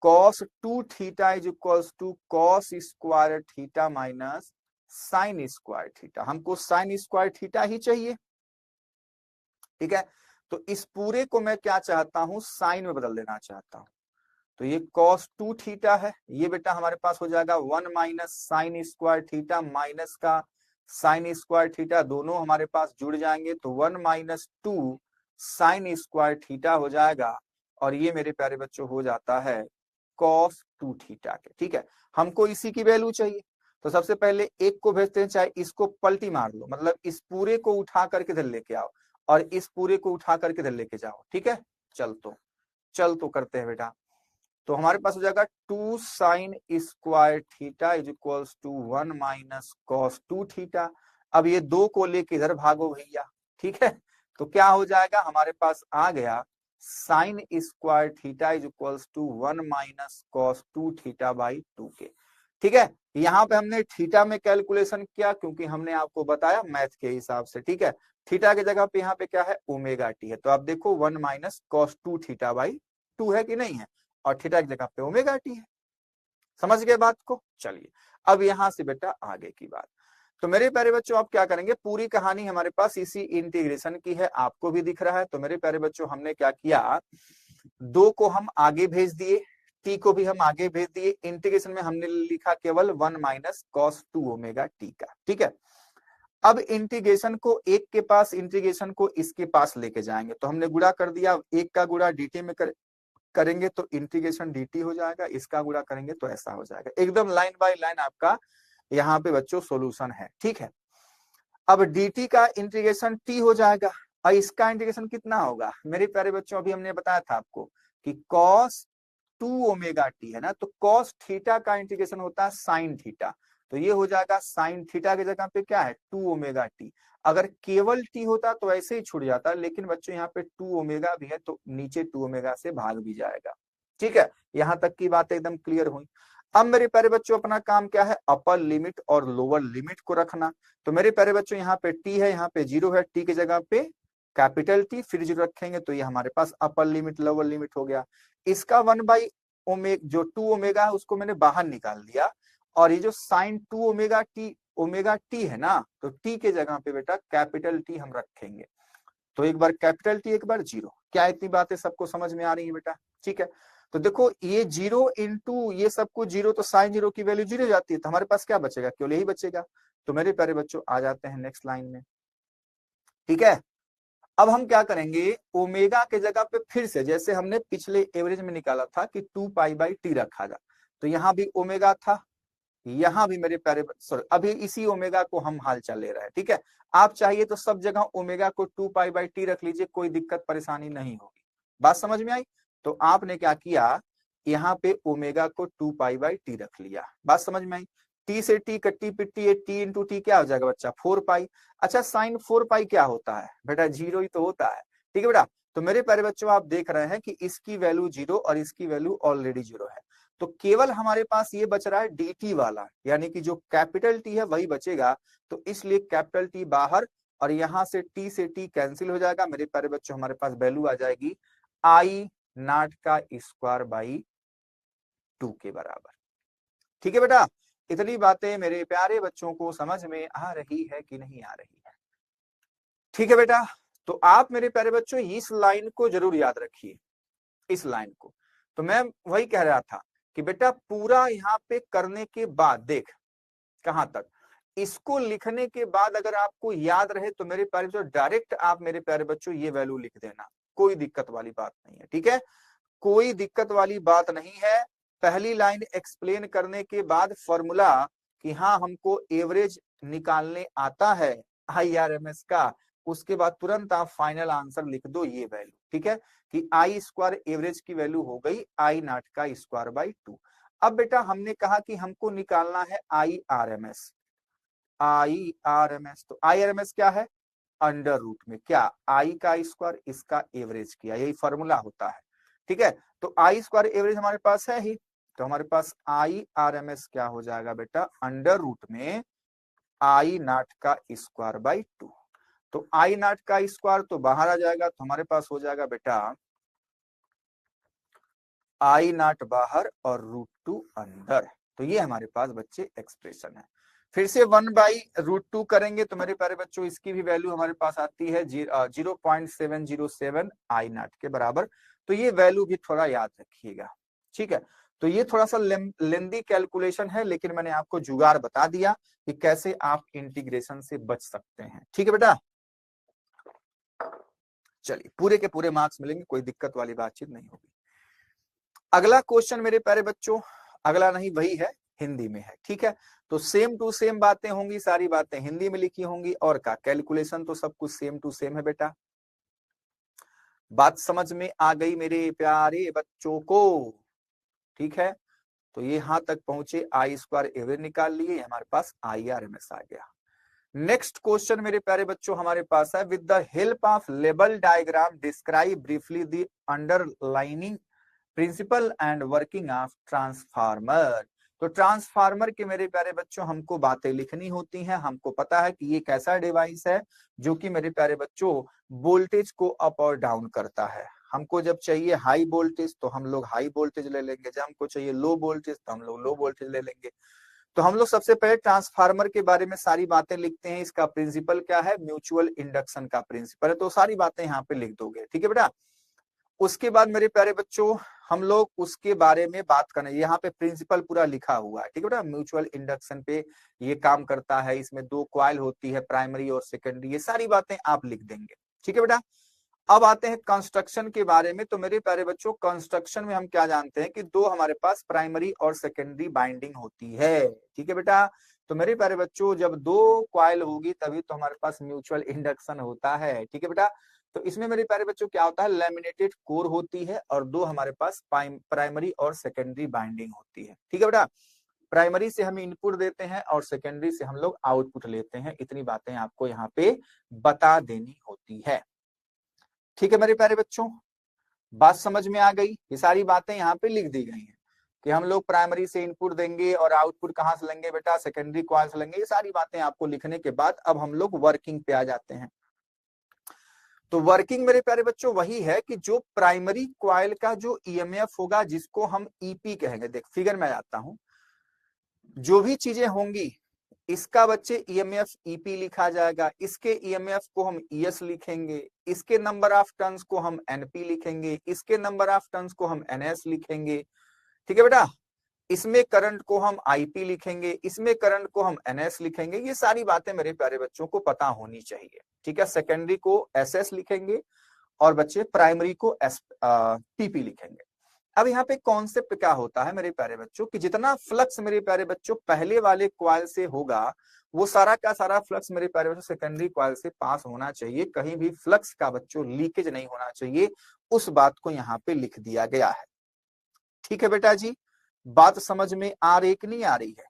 cos 2 theta is equals to cos square theta minus sine square theta. हमको साइन स्क्वायर थीटा ही चाहिए। ठीक है, तो इस पूरे को मैं क्या चाहता हूं, साइन में बदल देना चाहता हूं। तो ये cos 2 थीटा है, ये बेटा हमारे पास हो जाएगा 1 - साइन स्क्वायर थीटा माइनस का साइन स्क्वायर थीटा, दोनों हमारे पास जुड़ जाएंगे, तो 1 - 2 साइन स्क्वायर थीटा हो जाएगा, और ये मेरे प्यारे बच्चों हो जाता है cos 2 थीटा के। ठीक है, हमको इसी की वैल्यू चाहिए, तो सबसे पहले एक को भेजते हैं, चाहे इसको पलटी मार लो, मतलब इस पूरे को उठा करके इधर लेके आओ, और इस पूरे को उठा करके इधर लेके जाओ। ठीक है, चल तो करते हैं बेटा। तो हमारे पास हो जाएगा 2 sine square theta is equals to 1 - cos 2 theta. अब ये 2 को लेके इधर भागो भैया। ठीक है, तो क्या हो जाएगा, हमारे पास आ गया sine square theta is equals to 1 - cos 2 theta by 2 के। ठीक है, यहाँ पे हमने थीटा में कैलकुलेशन किया, क्योंकि हमने आपको बताया मैथ के हिसाब से। ठीक है, थीटा की जगह पे यहाँ पे क्या है, ओमेगा टी है, तो आप देखो 1 - cos 2 थीटा बाई 2 है कि नहीं है, और थीटा की जगह पे ओमेगा टी है। समझ गए बात को? चलिए अब यहां से बेटा आगे की बात। तो मेरे प्यारे बच्चों आप क्या करेंगे, पूरी कहानी हमारे पास इसी इंटीग्रेशन की है, आपको भी दिख रहा है। तो मेरे प्यारे बच्चों हमने क्या किया, 2 को हम आगे भेज दिए, टी को भी हम आगे भेज दिए। इंटीग्रेशन में हमने लिखा केवल 1 माइनस कॉस 2 ओमेगा टी का, ठीक है। अब इंटीग्रेशन को एक के पास, इंटीग्रेशन को इसके पास लेके जाएंगे। तो हमने गुणा कर दिया, एक का गुणा dt में करेंगे तो इंटीग्रेशन dt हो जाएगा, इसका गुणा करेंगे तो ऐसा हो जाएगा। एकदम लाइन बाय लाइन आपका यहाँ पे बच्चों सॉल्यूशन है, ठीक है। अब dt का इंटीग्रेशन t हो जाएगा और इसका इंटीग्रेशन कितना होगा मेरे प्यारे बच्चों, अभी हमने बताया था आपको कि cos 2 ओमेगा टी है ना, तो cos थीटा का इंटीग्रेशन होता है sin थीटा। तो ये हो जाएगा sin थीटा की जगह पे क्या है 2 ओमेगा टी। अगर केवल t होता तो ऐसे ही छूट जाता, लेकिन बच्चों यहाँ पे 2 ओमेगा भी है तो नीचे 2 ओमेगा से भाग भी जाएगा, ठीक है। यहां तक की बात एकदम क्लियर हुई। अब मेरे प्यारे बच्चों अपना काम क्या है, अपर लिमिट और लोअर लिमिट को रखना। तो मेरे प्यारे बच्चों यहाँ पे t है, यहाँ पे 0 है, t की जगह पे कैपिटल T फिर 0 रखेंगे तो ये हमारे पास अपर लिमिट लोअर लिमिट हो गया। इसका 1 बाई ओमेगा जो 2 ओमेगा है उसको मैंने बाहर निकाल दिया, और ये जो साइन 2 ओमेगा टी है ना, तो टी के जगह पे बेटा कैपिटल टी हम रखेंगे। तो एक बार कैपिटल टी एक बार 0। क्या इतनी बातें सबको समझ में आ रही है बेटा? ठीक है। तो देखो ये 0 इंटू ये सब कुछ 0, तो साइन 0 की वैल्यू 0 जाती है, तो हमारे पास क्या बचेगा, केवल यही बचेगा। तो मेरे प्यारे बच्चों आ जाते हैं नेक्स्ट लाइन में, ठीक है। अब हम क्या करेंगे, ओमेगा के जगह पे फिर से जैसे हमने पिछले एवरेज में निकाला था कि 2 पाई बाई टी रखा जा, तो यहां भी ओमेगा था, यहां भी मेरे प्यारे सॉरी अभी इसी ओमेगा को हम हालचाल ले रहे हैं, ठीक है। आप चाहिए तो सब जगह ओमेगा को 2 पाई बाई टी रख लीजिए, कोई दिक्कत परेशानी नहीं होगी। बात समझ में आई? तो आपने क्या किया, यहाँ पे ओमेगा को 2 पाई बाई टी रख लिया। बात समझ में आई? टी से टी कट्टी पिट्टी है, टी इंटू टी क्या हो जाएगा बच्चा 4 पाई। अच्छा साइन 4 पाई क्या होता है बेटा, 0 ही तो होता है, ठीक है बेटा। तो मेरे प्यारे बच्चों आप देख रहे हैं कि इसकी वैल्यू 0 और इसकी वैल्यू ऑलरेडी 0 है, तो केवल हमारे पास ये बच रहा है dt वाला, यानी कि जो कैपिटल टी है वही बचेगा। तो इसलिए कैपिटल टी बाहर और यहां से t कैंसिल हो जाएगा। मेरे प्यारे बच्चों हमारे पास वैल्यू आ जाएगी I नॉट का स्क्वायर बाई 2 के बराबर, ठीक है बेटा। इतनी बातें मेरे प्यारे बच्चों को समझ में आ रही है कि नहीं आ रही है? ठीक है बेटा। तो आप मेरे प्यारे बच्चों इस लाइन को जरूर याद रखिए, इस लाइन को। तो मैं वही कह रहा था कि बेटा पूरा यहाँ पे करने के बाद देख कहां तक, इसको लिखने के बाद अगर आपको याद रहे तो मेरे प्यारे बच्चों डायरेक्ट आप मेरे प्यारे बच्चों ये वैल्यू लिख देना, कोई दिक्कत वाली बात नहीं है, ठीक है। कोई दिक्कत वाली बात नहीं है। पहली लाइन एक्सप्लेन करने के बाद फॉर्मूला कि हाँ हमको एवरेज निकालने आता है IRMS का, उसके बाद तुरंत आप फाइनल आंसर लिख दो ये वैल्यू, ठीक है, कि आई स्क्वायर एवरेज की वैल्यू हो गई I नॉट का स्क्वायर बाई 2। अब बेटा हमने कहा कि हमको निकालना है IRMS। तो IRMS क्या है, अंडर रूट में क्या I का स्क्वायर इसका एवरेज किया, यही फॉर्मूला होता है, ठीक है। तो आई स्क्वायर एवरेज हमारे पास है ही, तो हमारे पास IRMS क्या हो जाएगा बेटा, अंडर रूट में I नॉट का स्क्वायर बाई 2। तो I नॉट का स्क्वायर तो बाहर आ जाएगा, तो हमारे पास हो जाएगा बेटा I नॉट बाहर और √2 अंदर। तो ये हमारे पास बच्चे एक्सप्रेशन है। फिर से 1 बाई √2 करेंगे तो मेरे प्यारे बच्चों इसकी भी वैल्यू हमारे पास आती है 0.707 I नॉट के बराबर। तो ये वैल्यू भी थोड़ा याद रखिएगा, ठीक है। तो ये थोड़ा सा लेंदी कैलकुलेशन है, लेकिन मैंने आपको जुगाड़ बता दिया कि कैसे आप इंटीग्रेशन से बच सकते हैं, ठीक है बेटा। चलिए पूरे के पूरे मार्क्स मिलेंगे, कोई दिक्कत वाली बातचीत नहीं होगी। अगला क्वेश्चन मेरे प्यारे बच्चों, अगला नहीं वही है, हिंदी में है, ठीक है। तो सेम टू सेम बातें होंगी, सारी बातें हिंदी में लिखी होंगी, और का कैलकुलेशन तो सब कुछ सेम टू सेम है बेटा। बात समझ में आ गई मेरे प्यारे बच्चों को? ठीक है। तो ये यहां तक पहुंचे, आई स्क्वायर एवरेज निकाल लिए, हमारे पास IRMS आ गया। नेक्स्ट क्वेश्चन मेरे प्यारे बच्चों हमारे पास है, with the help of label diagram describe briefly the underlining principle and working of transformer. तो ट्रांसफार्मर के मेरे प्यारे बच्चों हमको बातें लिखनी होती हैं। हमको पता है कि ये कैसा डिवाइस है जो कि मेरे प्यारे बच्चों वोल्टेज को अप और डाउन करता है। हमको जब चाहिए हाई वोल्टेज तो हम लोग हाई वोल्टेज ले लेंगे, जब हमको चाहिए लो वोल्टेज तो हम लोग लो वोल्टेज ले लेंगे। तो हम लोग सबसे पहले ट्रांसफार्मर के बारे में सारी बातें लिखते हैं। इसका प्रिंसिपल क्या है? म्यूचुअल इंडक्शन का प्रिंसिपल है। तो सारी बातें यहाँ पे लिख दोगे, ठीक है बेटा। उसके बाद मेरे प्यारे बच्चों हम लोग उसके बारे में बात करना है। यहाँ पे प्रिंसिपल पूरा लिखा हुआ है, ठीक है बेटा। म्यूचुअल इंडक्शन पे ये काम करता है, इसमें 2 कॉइल होती है, प्राइमरी और सेकेंडरी। ये सारी बातें आप लिख देंगे, ठीक है बेटा। अब आते हैं कंस्ट्रक्शन के बारे में। तो मेरे प्यारे बच्चों कंस्ट्रक्शन में हम क्या जानते हैं कि 2 हमारे पास प्राइमरी और सेकेंडरी बाइंडिंग होती है, ठीक है बेटा। तो मेरे प्यारे बच्चों जब 2 कॉइल होगी तभी तो हमारे पास म्यूचुअल इंडक्शन होता है, ठीक है बेटा। तो इसमें मेरे प्यारे बच्चों क्या होता है? लैमिनेटेड कोर होती है और 2 हमारे पास प्राइमरी और सेकेंडरी बाइंडिंग होती है, ठीक है बेटा। प्राइमरी से हम इनपुट देते हैं और सेकेंडरी से हम लोग आउटपुट लेते हैं। इतनी बातें आपको यहाँ पे बता देनी होती है, ठीक है मेरे प्यारे बच्चों। बात समझ में आ गई? ये सारी बातें यहाँ पे लिख दी गई हैं कि हम लोग प्राइमरी से इनपुट देंगे और आउटपुट कहाँ से लेंगे बेटा? सेकेंडरी कॉइल से लेंगे। ये सारी बातें आपको लिखने के बाद अब हम लोग वर्किंग पे आ जाते हैं। तो वर्किंग मेरे प्यारे बच्चों वही है कि जो प्राइमरी कॉइल का जो ईएमएफ होगा जिसको हम ईपी कहेंगे। देख फिगर में आता हूं, जो भी चीजें होंगी इसका बच्चे ईएमएफ ईपी लिखा जाएगा, इसके ईएमएफ को हम ईएस लिखेंगे, इसके नंबर ऑफ टर्न्स को हम एनपी लिखेंगे, इसके नंबर ऑफ टर्न्स को हम एनएस लिखेंगे, ठीक है बेटा। इसमें करंट को हम आईपी लिखेंगे, इसमें करंट को हम एनएस लिखेंगे। ये सारी बातें मेरे प्यारे बच्चों को पता होनी चाहिए, ठीक है। सेकेंडरी को एसएस लिखेंगे और बच्चे प्राइमरी को पीपी लिखेंगे। अब यहाँ पे कॉन्सेप्ट क्या होता है मेरे प्यारे बच्चों कि जितना फ्लक्स मेरे प्यारे बच्चों पहले वाले कॉइल से होगा वो सारा का सारा फ्लक्स मेरे प्यारे बच्चों सेकेंडरी कॉइल से पास होना चाहिए। कहीं भी फ्लक्स का बच्चों लीकेज नहीं होना चाहिए, उस बात को यहाँ पे लिख दिया गया है, ठीक है बेटा जी। बात समझ में आ रही कि नहीं आ रही है?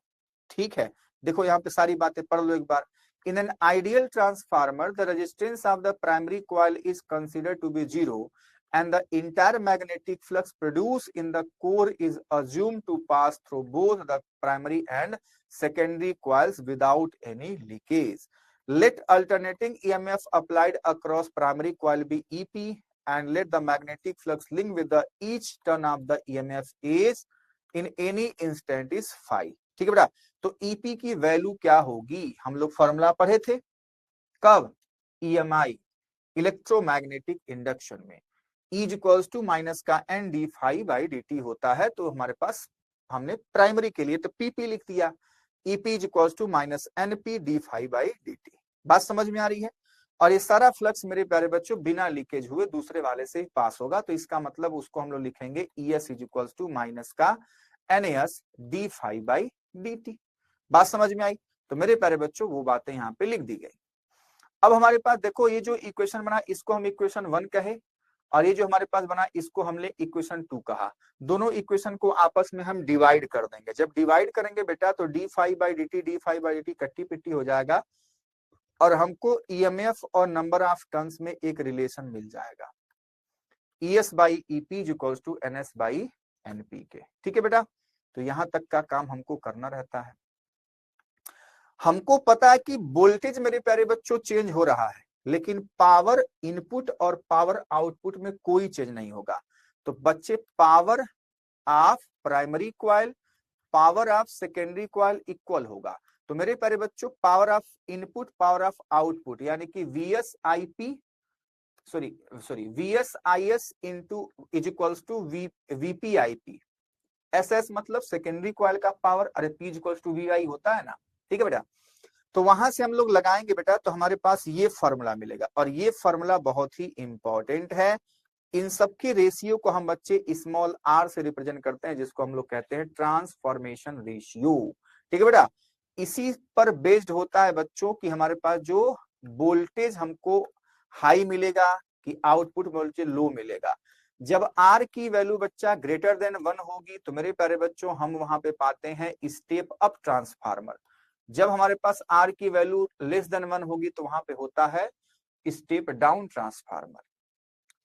ठीक है, देखो यहाँ पे सारी बातें पढ़ लो एक बार। In an ideal transformer the resistance of the primary coil is considered to be 0 and the entire magnetic flux produced in the core is assumed to pass through both the primary and secondary coils without any leakage. Let alternating EMF applied across primary coil be EP and let the magnetic flux link with the each turn of the EMF is in any instant is phi. ठीक है बेटा। तो EP की value क्या होगी? हम लोग formula पढ़े थे कब? EMI इलेक्ट्रोमैग्नेटिक इंडक्शन में इज इक्वल्स टू माइनस का N D phi by D T होता है। तो हमारे पास हमने प्राइमरी के लिए तो पीपी लिख दिया, EP is equals to minus N P D phi by D T. बात समझ में आ रही है? और ये सारा फ्लक्स मेरे प्यारे बच्चों बिना लीकेज हुए दूसरे वाले से पास होगा। तो इसका मतलब उसको हम लोग लिखेंगे e s is equals to minus का N s d phi by D T. बात समझ में आई? तो मेरे प्यारे बच्चों वो बातें यहाँ पे लिख दी गई। अब हमारे पास देखो ये जो इक्वेशन बना इसको हम इक्वेशन 1 कहे और ये जो हमारे पास बना इसको हमने इक्वेशन 2 कहा। दोनों इक्वेशन को आपस में हम डिवाइड कर देंगे। जब डिवाइड करेंगे बेटा तो D phi by D T कट्टी पिट्टी हो जाएगा और हमको ईएमएफ और नंबर ऑफ टर्न्स में एक रिलेशन मिल जाएगा, ES by EP is equals to NS by NP के, ठीक है बेटा। तो यहां तक का काम हमको करना रहता है। हमको पता है कि वोल्टेज मेरे प्यारे बच्चों चेंज हो रहा है लेकिन पावर इनपुट और पावर आउटपुट में कोई चेंज नहीं होगा। तो बच्चे power of primary coil power of secondary coil equal होगा। तो मेरे प्यारे बच्चों power of input power of output यानी कि VSIP VSIS into is equals to VPIP. SS मतलब सेकेंडरी कॉइल का पावर, अरे P is equals to VI होता है ना, ठीक है बेटा। तो वहां से हम लोग लगाएंगे बेटा तो हमारे पास ये फॉर्मूला मिलेगा और ये फॉर्मूला बहुत ही इंपॉर्टेंट है। इन सब की रेशियो को हम बच्चे स्मॉल आर से रिप्रेजेंट करते हैं जिसको हम लोग कहते हैं ट्रांसफॉर्मेशन रेशियो, ठीक है बेटा। इसी पर बेस्ड होता है बच्चों कि हमारे पास जो वोल्टेज हमको हाई मिलेगा कि आउटपुट वोल्टेज लो मिलेगा। जब आर की वैल्यू बच्चा ग्रेटर देन 1 होगी तो मेरे प्यारे बच्चों हम वहां पे पाते हैं स्टेप अप ट्रांसफार्मर। जब हमारे पास आर की वैल्यू लेस देन 1 होगी तो वहां पे होता है स्टेप डाउन ट्रांसफार्मर,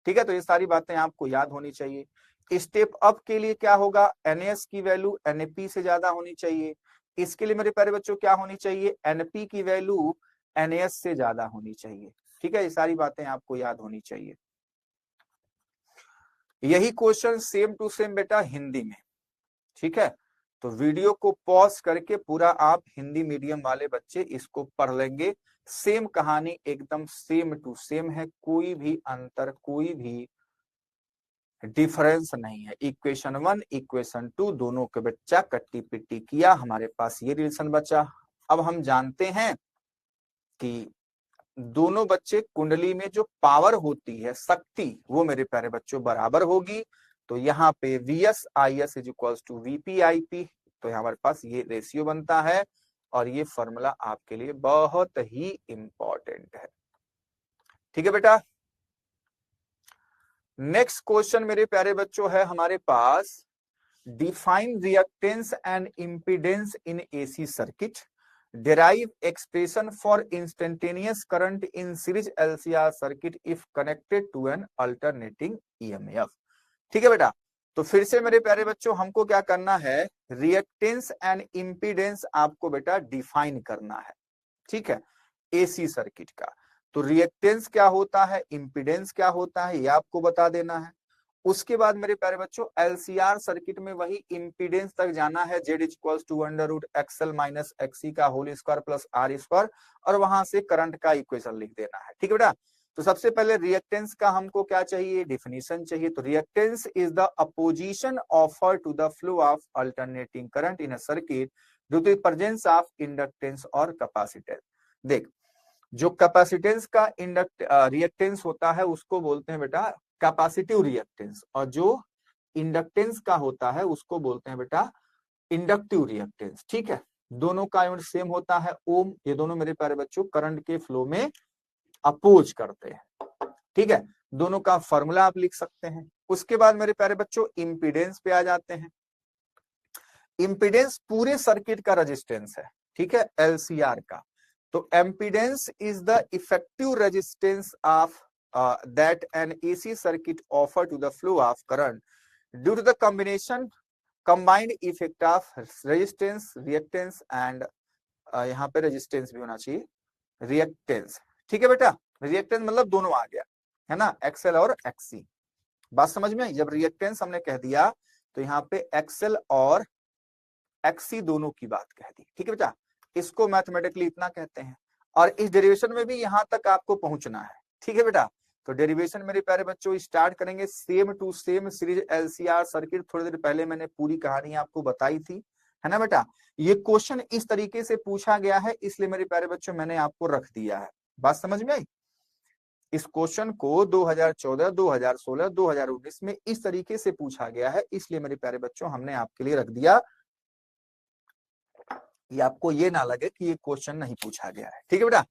ठीक है। तो ये सारी बातें आपको याद होनी चाहिए। स्टेप अप के लिए क्या होगा? एनएस की वैल्यू एनपी से ज्यादा होनी चाहिए। इसके लिए मेरे प्यारे बच्चों क्या होनी चाहिए? एनपी की वैल्यू एनएस से ज्यादा होनी चाहिए, ठीक है। ये सारी बातें आपको याद होनी चाहिए। यही क्वेश्चन सेम टू सेम बेटा हिंदी में, ठीक है। तो वीडियो को पॉज करके पूरा आप हिंदी मीडियम वाले बच्चे इसको पढ़ लेंगे। सेम कहानी एकदम सेम टू सेम है, कोई भी अंतर, कोई भी डिफरेंस नहीं है। इक्वेशन 1 इक्वेशन 2 दोनों के बच्चा कट्टी पिट्टी किया, हमारे पास ये रिलेशन बचा। अब हम जानते हैं कि दोनों बच्चे कुंडली में जो पावर होती है, शक्ति, वो मेरे प्यारे बच्चों बराबर होगी। तो यहाँ पे VS IS is equals to VP IP, तो हमारे पास ये रेशियो बनता है और ये फॉर्मूला आपके लिए बहुत ही इंपॉर्टेंट है, ठीक है बेटा। नेक्स्ट क्वेश्चन मेरे प्यारे बच्चों है हमारे पास, define reactance and impedance in AC circuit, derive expression for instantaneous current in series LCR circuit if connected to an alternating EMF। ठीक है बेटा, तो फिर से मेरे प्यारे बच्चों हमको क्या करना है, रिएक्टेंस एंड इंपीडेंस आपको बेटा डिफाइन करना है, ठीक है, AC सर्किट का। तो रिएक्टेंस क्या होता है, इंपीडेंस क्या होता है, ये आपको बता देना है। उसके बाद मेरे प्यारे बच्चों LCR सर्किट में वही इंपीडेंस तक जाना है, Z equals to √XL minus XC का whole square plus R square, और वहां से करंट का इक्वेशन लिख देना है, ठीक है बेटा। तो सबसे पहले रिएक्टेंस का हमको क्या चाहिए, डिफिनीशन चाहिए। तो reactance is the opposition offer to the flow of alternating current in a circuit due to presence of inductance और कैपेसिटेंस। देख, जो कैपेसिटेंस का रिएक्टेंस होता है उसको बोलते हैं बेटा कैपेसिटिव रिएक्टेंस, और जो इंडक्टेंस का होता है उसको बोलते हैं बेटा इंडक्टिव रिएक्टेंस, ठीक है। दोनों का यूनिट सेम होता है ओम। ये दोनों मेरे प्यारे बच्चों करंट के फ्लो में अपोज करते हैं, ठीक है। दोनों का फॉर्मूला आप लिख सकते हैं। उसके बाद मेरे प्यारे बच्चों इंपीडेंस पे आ जाते हैं। इंपीडेंस पूरे सर्किट का रेजिस्टेंस है, ठीक है, LCR का। तो impedance is the effective resistance of that an AC circuit offer to the flow of current due to the combined effect of resistance, reactance and यहाँ पे रेजिस्टेंस भी होना चाहिए, रिएक्टेंस, ठीक है बेटा। रिएक्टेंस मतलब दोनों आ गया है ना, XL और XC। बात समझ में आई? जब रिएक्टेंस हमने कह दिया तो यहाँ पे XL और XC दोनों की बात कह दी, ठीक है बेटा। इसको मैथमेटिकली इतना कहते हैं, और इस डेरिवेशन में भी यहां तक आपको पहुंचना है, ठीक है बेटा। तो डेरिवेशन मेरे प्यारे बच्चों स्टार्ट करेंगे same to same series LCR circuit. थोड़ी देर पहले मैंने पूरी कहानी आपको बताई थी, है ना बेटा। ये क्वेश्चन इस तरीके से पूछा गया है, इसलिए मेरे प्यारे बच्चों मैंने आपको रख दिया है। बात समझ में आई? इस क्वेश्चन को 2014, 2016, 2019 में इस तरीके से पूछा गया है, इसलिए मेरे प्यारे बच्चों हमने आपके लिए रख दिया, ये आपको ये ना लगे कि ये क्वेश्चन नहीं पूछा गया है, ठीक है बेटा।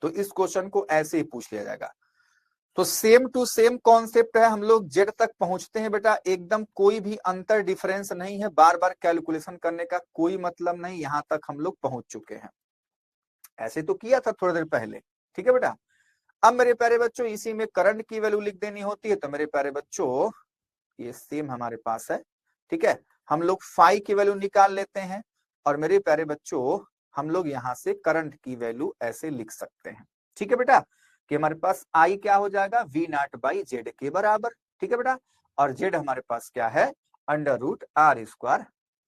तो इस क्वेश्चन को ऐसे ही पूछ लिया जाएगा। तो सेम टू सेम कॉन्सेप्ट है, हम लोग जेड तक पहुंचते हैं बेटा, एकदम कोई भी अंतर डिफरेंस नहीं है, बार बार कैलकुलेशन करने का कोई मतलब नहीं, यहां तक हम लोग पहुंच चुके हैं। ऐसे तो किया था थोड़ी देर पहले, ठीक है बेटा। अब मेरे प्यारे बच्चों इसी में करंट की वैल्यू लिख देनी होती है, तो मेरे प्यारे बच्चों ये सेम हमारे पास है, ठीक है। हम लोग फाई की वैल्यू निकाल लेते हैं, और मेरे प्यारे बच्चों हम लोग यहां से करंट की वैल्यू ऐसे लिख सकते हैं, ठीक है बेटा, कि हमारे पास आई क्या हो जाएगा, V0/Z के बराबर, ठीक है बेटा। और Z हमारे पास क्या है, √R²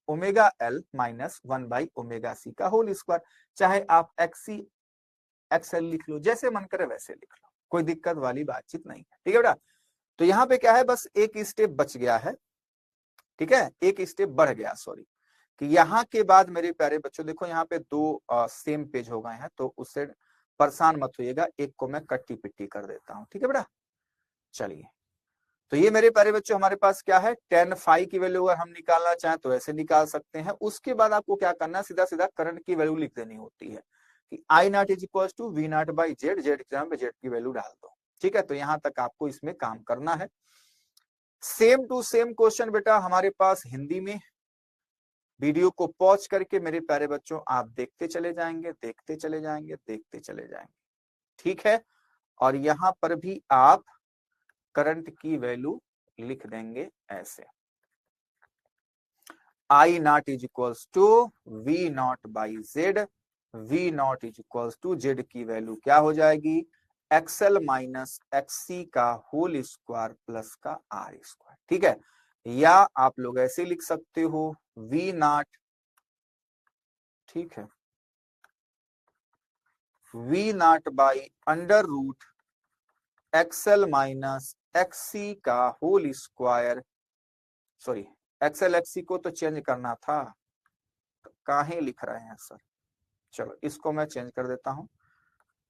ω/L - 1/ωc का होल स्क्वायर। चाहे आप XC XL लिख लो, जैसे मन करे वैसे लिख लो, कोई दिक्कत वाली बातचीत नहीं है, ठीक है बेटा। तो यहाँ पे क्या है, बस एक स्टेप बच गया है, ठीक है, एक स्टेप बढ़ गया, सॉरी, कि यहाँ के बाद मेरे प्यारे बच्चों देखो यहाँ पे दो सेम पेज हो गए हैं, तो उससे परेशान मत होइएगा, एक को मैं कट्टी पिट्टी कर देता हूँ, ठीक है बेटा। चलिए, तो ये मेरे प्यारे बच्चों हमारे पास क्या है, tan phi की वैल्यू अगर हम निकालना चाहें तो ऐसे निकाल सकते हैं। उसके बाद आपको क्या करना है, सीधा सीधा करंट की वैल्यू लिख देनी होती है कि I0 = V0/Z, Z एग्जाम पे Z की वैल्यू डाल दो, ठीक है। तो यहां तक आपको इसमें काम करना है। सेम टू सेम क्वेश्चन बेटा हमारे पास हिंदी में, वीडियो को पॉज करके मेरे प्यारे बच्चों आप देखते चले जाएंगे, देखते चले जाएंगे, देखते चले जाएंगे, ठीक है। और यहां पर भी आप करंट की वैल्यू लिख देंगे ऐसे, I0 = V0/Z, V0 = Z की वैल्यू क्या हो जाएगी, एक्सएल माइनस एक्ससी का होल स्क्वायर प्लस का आर स्क्वायर। ठीक है, या आप लोग ऐसे लिख सकते हो वी नॉट, ठीक है, v not by under root XL minus XC का whole square, sorry XL XC को तो चेंज करना था, तो काहे लिख रहे हैं सर, चलो इसको मैं चेंज कर देता हूं,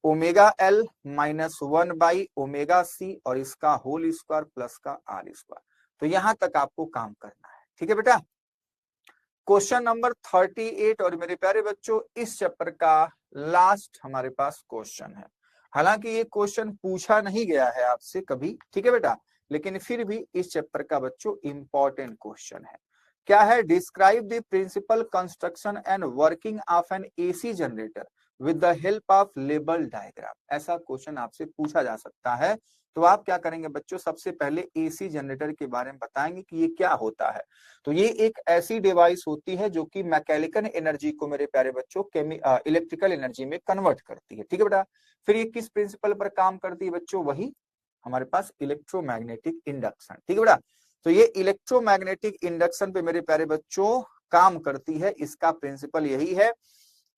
ओमेगा एल माइनस 1/ओमेगा सी और इसका होल स्क्वायर प्लस का आर स्क्वायर। तो यहां तक आपको काम करना है। ठीक है बेटा, क्वेश्चन नंबर 38 और मेरे प्यारे बच्चों इस चैप्टर का लास्ट हमारे पास क्वेश्चन है। हालांकि ये क्वेश्चन पूछा नहीं गया है आपसे कभी, ठीक है बेटा, लेकिन फिर भी इस चैप्टर का बच्चों इंपॉर्टेंट क्वेश्चन है। क्या है, describe the principle construction and working of an AC generator with the help of label diagram. ऐसा क्वेश्चन आपसे पूछा जा सकता है। तो आप क्या करेंगे बच्चों, सबसे पहले एसी जनरेटर के बारे में बताएंगे कि ये क्या होता है। तो ये एक ऐसी डिवाइस होती है जो कि मैकेनिकल एनर्जी को मेरे प्यारे बच्चों इलेक्ट्रिकल एनर्जी में कन्वर्ट करती है। ठीक है बेटा, फिर ये किस प्रिंसिपल पर काम करती है बच्चों, वही हमारे पास इलेक्ट्रोमैग्नेटिक इंडक्शन। ठीक है बेटा, तो ये इलेक्ट्रोमैग्नेटिक इंडक्शन पे मेरे प्यारे बच्चों काम करती है, इसका प्रिंसिपल यही है।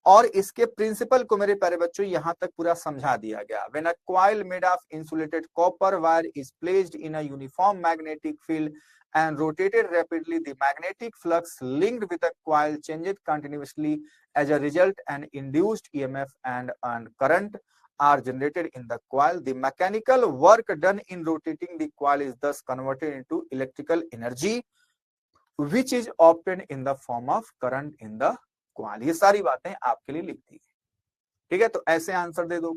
और इसके प्रिंसिपल को मेरे प्यारे बच्चों यहां तक पूरा समझा दिया गया। When a coil made of insulated copper wire is placed in a uniform magnetic field and rotated rapidly, the magnetic flux linked with the coil changed continuously. As a result, an induced EMF and current are generated in the coil. The mechanical work done in rotating the coil is thus converted into electrical energy, which is obtained in the form of current in the coil. ये सारी बातें आपके लिए लिख दी है। ठीक है, तो ऐसे आंसर दे दो।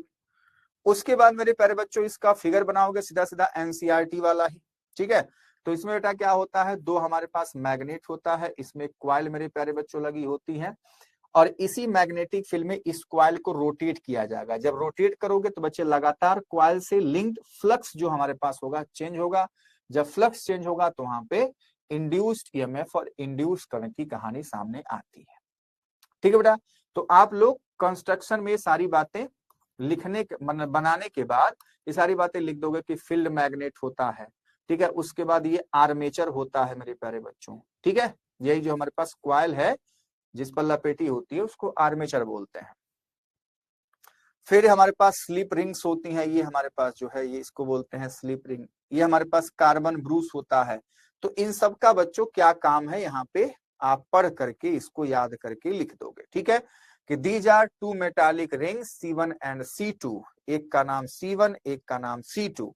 उसके बाद मेरे प्यारे बच्चों इसका फिगर बनाओगे सीधा सीधा एनसीईआरटी वाला ही। ठीक है, तो इसमें बेटा क्या होता है, दो हमारे पास मैग्नेट होता है, इसमें क्वाइल मेरे प्यारे बच्चों लगी होती है, और इसी मैग्नेटिक फील्ड में इस क्वाइल को रोटेट किया जाएगा। जब रोटेट करोगे तो बच्चे लगातार क्वाइल से लिंक्ड फ्लक्स जो हमारे पास होगा चेंज होगा। जब फ्लक्स चेंज होगा तो वहां पे इंड्यूस्ड ईएमएफ और इंड्यूस्ड करंट की कहानी सामने आती है। ठीक है बेटा, तो आप लोग कंस्ट्रक्शन में सारी बातें लिखने बनाने के बाद ये सारी बातें लिख दोगे कि फील्ड मैग्नेट होता है। ठीक है, उसके बाद ये आर्मेचर होता है मेरे प्यारे बच्चों। ठीक है, यही जो हमारे पास क्वाइल है जिस पर लपेटी होती है उसको आर्मेचर बोलते हैं। फिर हमारे पास स्लिप रिंग्स होती हैं, ये हमारे पास जो है ये इसको बोलते हैं स्लिप रिंग। ये हमारे पास कार्बन ब्रूस होता है। तो इन सब का बच्चों क्या काम है, यहाँ पे आप पढ़ करके इसको याद करके लिख दोगे। ठीक है, कि these are two metallic rings C1 and C2, एक का नाम C1 एक का नाम C2,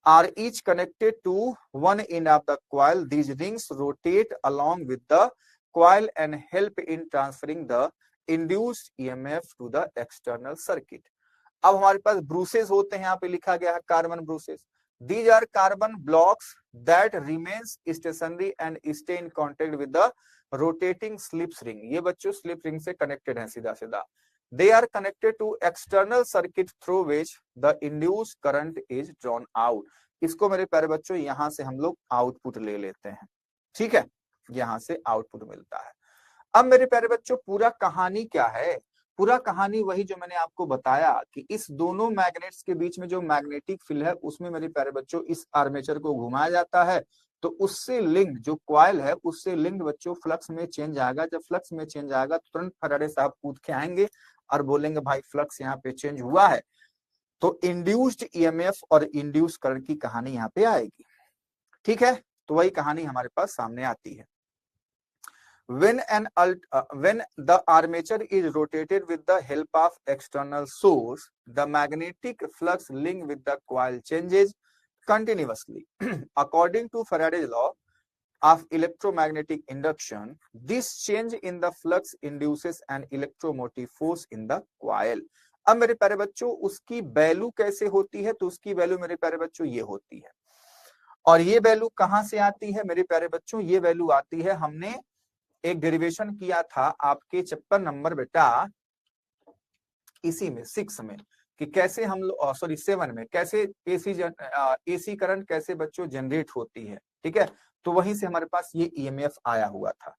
are each connected to one end of the coil. These rings rotate along with the coil and help in transferring the induced EMF to the external circuit. अब हमारे पास bruises होते हैं, यहाँ पे लिखा गया है carbon brushes. These are carbon blocks that remains stationary and stay in contact with the rotating slip ring. ये बच्चों स्लिप रिंग से कनेक्टेड है सीधा सीधा। They are connected to external circuit through which the induced current is drawn out. इसको मेरे प्यारे बच्चों यहां से हम लोग आउटपुट ले लेते हैं। ठीक है, यहां से आउटपुट मिलता है। अब मेरे प्यारे बच्चों पूरा कहानी क्या है, पूरा कहानी वही जो मैंने आपको बताया कि इस दोनों मैग्नेट्स के बीच में जो मैग्नेटिक फील्ड है उसमें मेरे प्यारे बच्चों इस आर्मेचर को घुमाया जाता है। तो उससे लिंक जो कॉइल है उससे लिंक बच्चों फ्लक्स में चेंज आएगा। जब फ्लक्स में चेंज आएगा तो तुरंत फराडे साहब कूद के आएंगे और बोलेंगे भाई फ्लक्स यहाँ पे चेंज हुआ है। तो इंड्यूस्ड ईएमएफ और इंड्यूस्ड करंट की कहानी यहाँ पे आएगी। ठीक है, तो वही कहानी हमारे पास सामने आती है। When the armature is rotated with the help of external source, the magnetic flux linked with the coil changes continuously. According to Faraday's law of electromagnetic induction, this change in the flux induces an electromotive force in the coil. अब मेरे प्यारे बच्चों उसकी value कैसे होती है, तो उसकी वैल्यू मेरे प्यारे बच्चों ये होती है। और ये वैल्यू कहां से आती है मेरे प्यारे बच्चों, ये वैल्यू आती है, हमने एक डेरिवेशन किया था आपके चैप्टर नंबर बेटा इसी में 6 में, कि कैसे हम लोग सॉरी 7 में, कैसे एसी करंट कैसे बच्चों जनरेट होती है। ठीक है, तो वहीं से हमारे पास ये ईएमएफ आया हुआ था।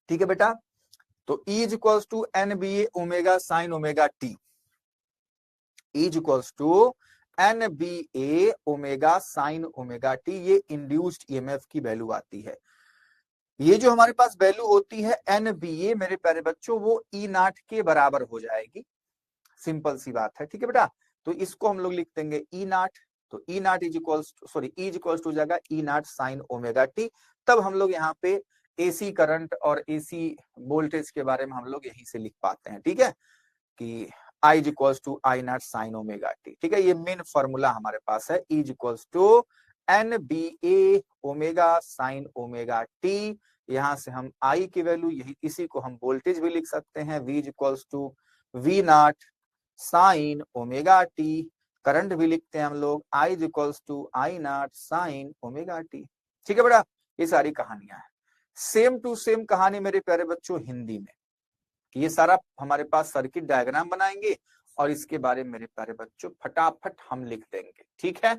ठीक है बेटा, तो E is equal to NBA omega sine omega T. Is equals to NBA omega sine omega T, ये इंड्यूस्ड ईएमएफ की वैल्यू आती है। ये जो हमारे पास वैल्यू होती है NBA मेरे प्यारे बच्चों, वो E0 के बराबर हो जाएगी। सिंपल सी बात है, ठीक है बेटा। तो इसको हम लोग लिख देंगे E0, तो E0 इज इक्वल्स टू हो जाएगा E0 साइन ओमेगा टी। तब हम लोग यहाँ पे एसी करंट और एसी वोल्टेज के बारे में हम लोग यहीं से लिख पाते हैं, ठीक है, कि I is equals to I0 sine omega T, ठीक है। ये मेन फॉर्मूला हमारे पास है, is equals to NBA omega sine omega T. यहां से हम I की वैल्यू, यही इसी को हम वोल्टेज भी लिख सकते हैं, V is equals to V0 sine omega T. Current भी लिखते हैं हम लोग, I is equals to I0 sine omega T, ठीक है बेटा। ये सारी कहानियां हैं। सेम टू सेम कहानी मेरे प्यारे बच्चों हिंदी में, ये सारा हमारे पास सर्किट डायग्राम बनाएंगे और इसके बारे में मेरे प्यारे बच्चों फटाफट हम लिख देंगे, ठीक है।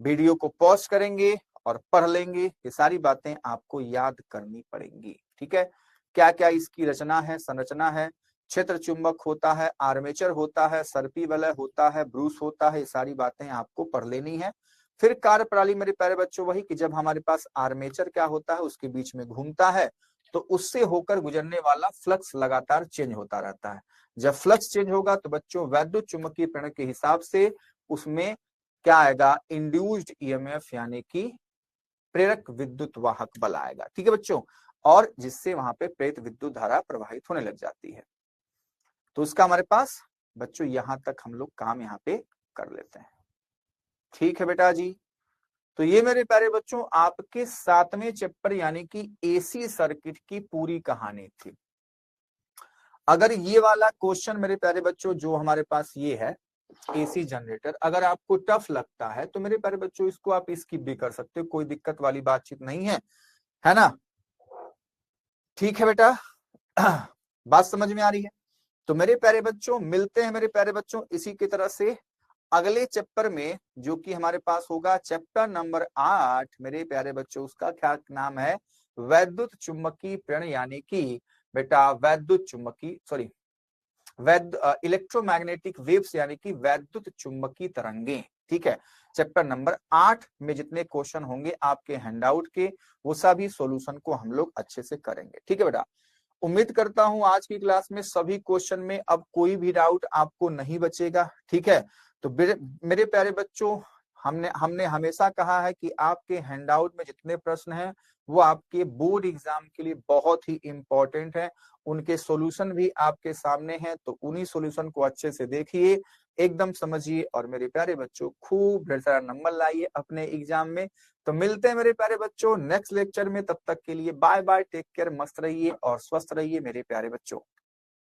वीडियो को पॉज करेंगे और पढ़ लेंगे, ये सारी बातें आपको याद करनी पड़ेंगी, ठीक है। क्या क्या इसकी रचना है, संरचना है, क्षेत्र चुंबक होता है, आर्मेचर होता है, सर्पी वलय होता है, ब्रूस होता है, ये सारी बातें आपको पढ़ लेनी है। फिर कार्य प्रणाली मेरे प्यारे बच्चों वही कि जब हमारे पास आर्मेचर क्या होता है, उसके बीच में घूमता है तो उससे होकर गुजरने वाला फ्लक्स लगातार चेंज होता रहता है। जब फ्लक्स चेंज होगा तो बच्चों वैद्युत चुंबकीय प्रेरण के हिसाब से उसमें क्या आएगा, इंड्यूस्ड ईएमएफ यानी कि प्रेरक विद्युत वाहक बल आएगा, ठीक है बच्चों, और जिससे वहां पे प्रेरित विद्युत धारा प्रवाहित होने लग जाती है। तो उसका हमारे पास बच्चों यहां तक हम लोग काम यहाँ पे कर लेते हैं, ठीक है बेटा जी। तो ये मेरे प्यारे बच्चों आपके 7वें चैप्टर यानी कि एसी सर्किट की पूरी कहानी थी। अगर ये वाला क्वेश्चन मेरे प्यारे बच्चों जो हमारे पास ये है एसी जनरेटर, अगर आपको टफ लगता है तो मेरे प्यारे बच्चों इसको आप स्किप भी कर सकते हो, कोई दिक्कत वाली बातचीत नहीं है ना, ठीक है बेटा। बात समझ में आ रही है। तो मेरे प्यारे बच्चों मिलते हैं मेरे प्यारे बच्चों इसी की तरह से अगले चैप्टर में, जो कि हमारे पास होगा चैप्टर नंबर 8 मेरे प्यारे बच्चों। उसका क्या नाम है, वैद्युत चुंबकीय प्रेरण यानी कि बेटा वैद्युत चुंबकीय इलेक्ट्रोमैग्नेटिक वेव्स यानी कि वैद्युत चुंबकीय तरंगे, ठीक है। चैप्टर नंबर 8 में जितने क्वेश्चन होंगे आपके हैंडआउट के, वो सभी सॉल्यूशन को हम लोग अच्छे से करेंगे, ठीक है बेटा। उम्मीद करता हूं आज की क्लास में सभी क्वेश्चन में अब कोई भी डाउट आपको नहीं बचेगा, ठीक है। तो मेरे प्यारे बच्चों हमने हमेशा कहा है कि आपके हैंडआउट में जितने प्रश्न हैं वो आपके बोर्ड एग्जाम के लिए बहुत ही इंपॉर्टेंट है, उनके सॉल्यूशन भी आपके सामने हैं। तो उन्हीं सॉल्यूशन को अच्छे से देखिए, एकदम समझिए और मेरे प्यारे बच्चों खूब ढेर सारा नंबर लाइए अपने एग्जाम में। तो मिलते हैं मेरे प्यारे बच्चों नेक्स्ट लेक्चर में, तब तक के लिए बाय बाय, टेक केयर, मस्त रहिए और स्वस्थ रहिए मेरे प्यारे बच्चों।